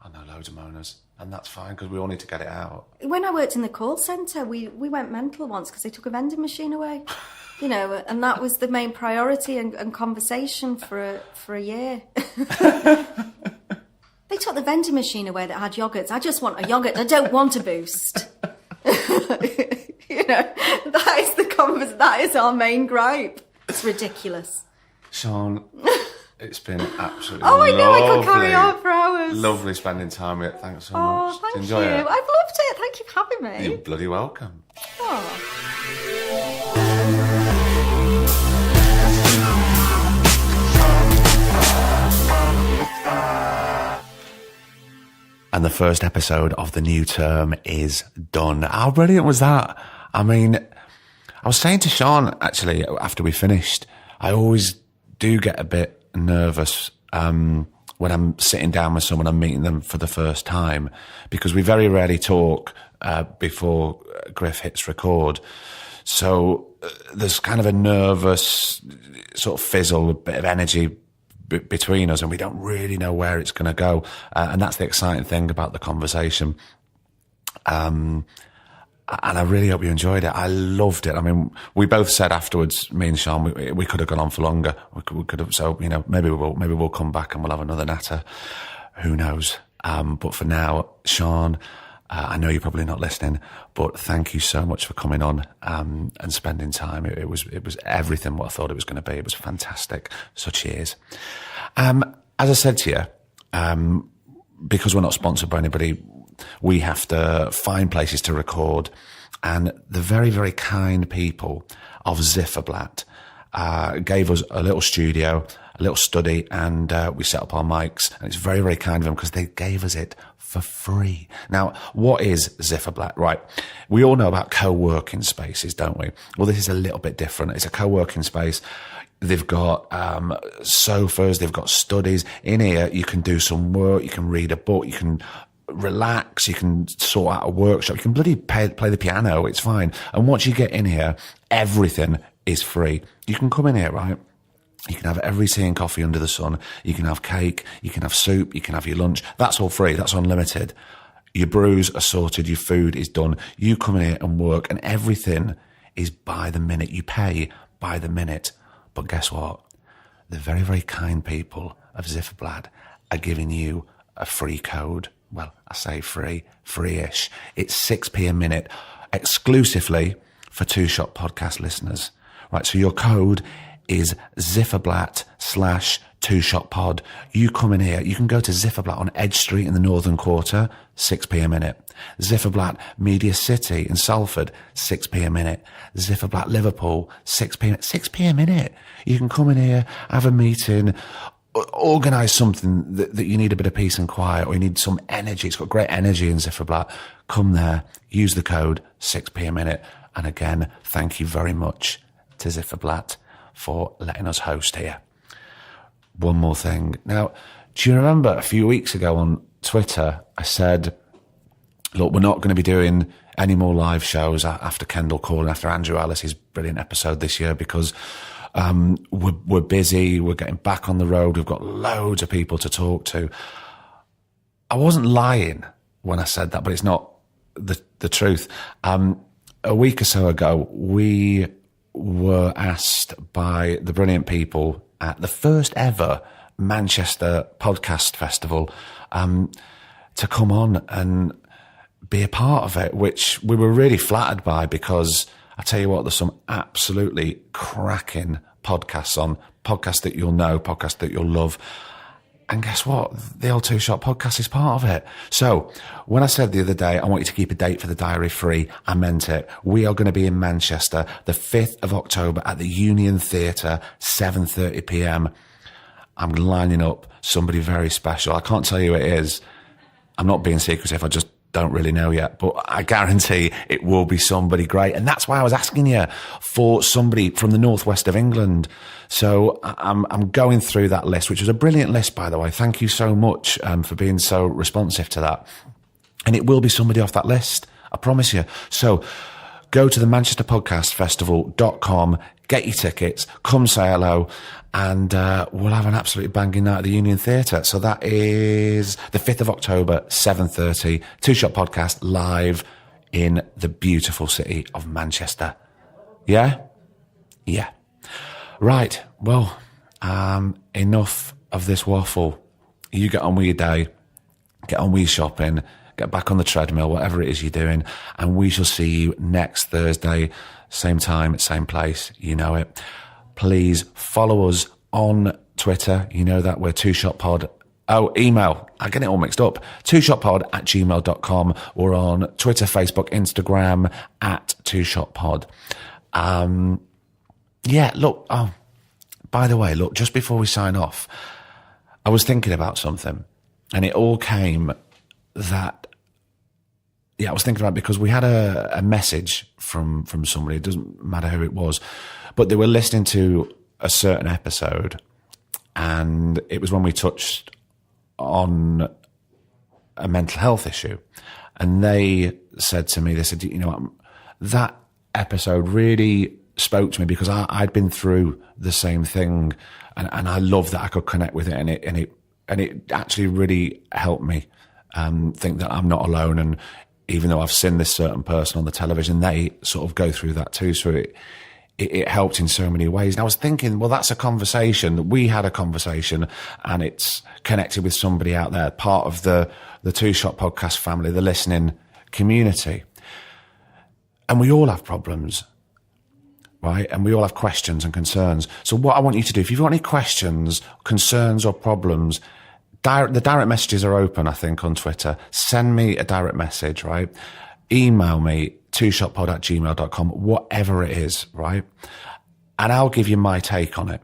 I know loads of moaners, and that's fine, because we all need to get it out. When I worked in the call centre, we went mental once because they took a vending machine away. You know, and that was the main priority and conversation for a year. They took the vending machine away that had yogurts. I just want a yogurt. I don't want a Boost. You know, that is our main gripe. It's ridiculous. Sean, it's been absolutely I know, lovely. I could carry on for hours. Lovely spending time with it. Thanks so much. Oh, thank Enjoy you. it. I've loved it. Thank you for having me. You're bloody welcome. Oh. And the first episode of the new term is done. How brilliant was that? I mean, I was saying to Sean, actually, after we finished, I always do get a bit nervous when I'm sitting down with someone and meeting them for the first time, because we very rarely talk before Griff hits record. So there's kind of a nervous sort of fizzle, a bit of energy between us, and we don't really know where it's going to go. And that's the exciting thing about the conversation. And I really hope you enjoyed it. I loved it. I mean, we both said afterwards, me and Sean, we could have gone on for longer. We could have. So, you know, maybe we'll come back and we'll have another natter. Who knows? But for now, Sean, I know you're probably not listening, but thank you so much for coming on and spending time. It was everything what I thought it was going to be. It was fantastic. So cheers. As I said to you, because we're not sponsored by anybody, we have to find places to record, and the very, very kind people of Ziferblat gave us a little studio, a little study, and we set up our mics, and it's very, very kind of them because they gave us it for free. Now, what is Ziferblat? Right. We all know about co-working spaces, don't we? Well, this is a little bit different. It's a co-working space. They've got sofas, they've got studies. In here, you can do some work, you can read a book, you can relax, you can sort out a workshop, you can bloody play the piano, it's fine. And once you get in here, everything is free. You can come in here, right? You can have every tea and coffee under the sun. You can have cake, you can have soup, you can have your lunch. That's all free, that's unlimited. Your brews are sorted, your food is done. You come in here and work, and everything is by the minute. You pay by the minute. But guess what? The very, very kind people of Ziferblat are giving you a free code. Well, I say free-ish. It's 6p a minute, exclusively for Two Shot Podcast listeners. Right, so your code is Ziferblat/Two Shot Pod. You come in here, you can go to Ziferblat on Edge Street in the Northern Quarter, 6p a minute. Ziferblat Media City in Salford, 6p a minute. Ziferblat Liverpool, 6p a minute. You can come in here, have a meeting, organise something that you need a bit of peace and quiet, or you need some energy. It's got great energy in Ziferblat. Come there, use the code 6p a minute. And again, thank you very much to Ziferblat for letting us host here. One more thing. Now, do you remember a few weeks ago on Twitter, I said, look, we're not going to be doing any more live shows after Kendall Call, after Andrew Ellis's brilliant episode this year, because we're busy, we're getting back on the road, we've got loads of people to talk to. I wasn't lying when I said that, but it's not the truth. A week or so ago, we were asked by the brilliant people at the first ever Manchester Podcast Festival to come on and be a part of it, which we were really flattered by, because I tell you what, there's some absolutely cracking podcasts on, podcasts that you'll know, podcasts that you'll love. And guess what? The Old Two Shot Podcast is part of it. So when I said the other day, I want you to keep a date for the diary free, I meant it. We are going to be in Manchester the 5th of October at the Union Theatre, 7:30 p.m. I'm lining up somebody very special. I can't tell you who it is. I'm not being secretive. I just don't really know yet, but I guarantee it will be somebody great. And that's why I was asking you for somebody from the northwest of England. So I'm going through that list, which was a brilliant list, by the way. Thank you so much for being so responsive to that. And it will be somebody off that list, I promise you. So go to the manchesterpodcastfestival.com, get your tickets, come say hello, and we'll have an absolutely banging night at the Union Theatre. So that is the 5th of October, 7:30, Two Shot Podcast live in the beautiful city of Manchester. Yeah? Yeah. Right. Well, enough of this waffle. You get on with your day, get on with your shopping, get back on the treadmill, whatever it is you're doing, and we shall see you next Thursday, same time, same place. You know it. Please follow us on Twitter. You know that we're Two Shot Pod. Oh, email. I get it all mixed up. twoshotpod@gmail.com. We're on Twitter, Facebook, Instagram @twoshottpod. Yeah, look, oh, by the way, look, just before we sign off, I was thinking about something, and it all came that, I was thinking about it because we had a message from somebody, it doesn't matter who it was, but they were listening to a certain episode, and it was when we touched on a mental health issue, and they said to me, they said, you know, that episode really spoke to me because I'd been through the same thing, and I love that I could connect with it, and it actually really helped me think that I'm not alone. And even though I've seen this certain person on the television, they sort of go through that too. So it helped in so many ways. And I was thinking, well, that's a conversation. We had a conversation, and it's connected with somebody out there, part of the Two Shot Podcast family, the listening community. And we all have problems, right? And we all have questions and concerns. So what I want you to do, if you've got any questions, concerns or problems, the direct messages are open, I think, on Twitter. Send me a direct message, right? Email me, twoshotpod@gmail.com, whatever it is, right? And I'll give you my take on it.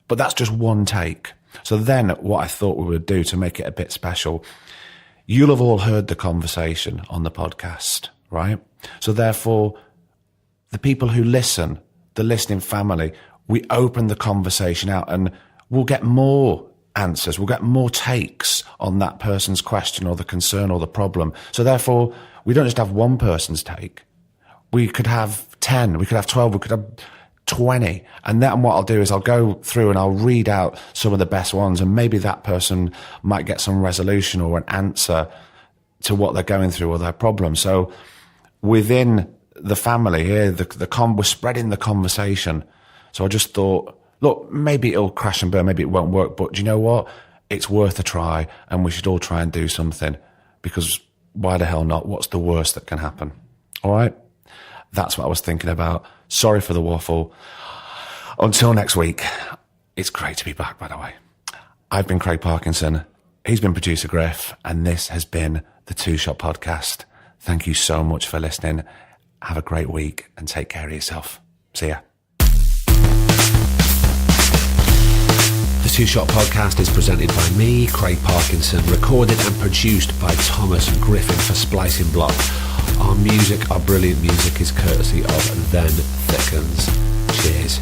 But that's just one take. So then what I thought we would do to make it a bit special, you'll have all heard the conversation on the podcast, right? So therefore, the people who listen, the listening family, we open the conversation out and we'll get more answers. We'll get more takes on that person's question or the concern or the problem. So therefore, we don't just have one person's take. We could have 10, we could have 12, we could have 20. And then what I'll do is I'll go through and I'll read out some of the best ones, and maybe that person might get some resolution or an answer to what they're going through or their problem. So within the family here, we're spreading the conversation. So I just thought, look, maybe it'll crash and burn, maybe it won't work, but do you know what? It's worth a try, and we should all try and do something, because why the hell not? What's the worst that can happen? All right? That's what I was thinking about. Sorry for the waffle. Until next week, it's great to be back, by the way. I've been Craig Parkinson. He's been producer Griff, and this has been the Two Shot Podcast. Thank you so much for listening. Have a great week and take care of yourself. See ya. The Two Shot Podcast is presented by me, Craig Parkinson, recorded and produced by Thomas Griffin for Splicing Block. Our brilliant music is courtesy of Then Thickens. Cheers.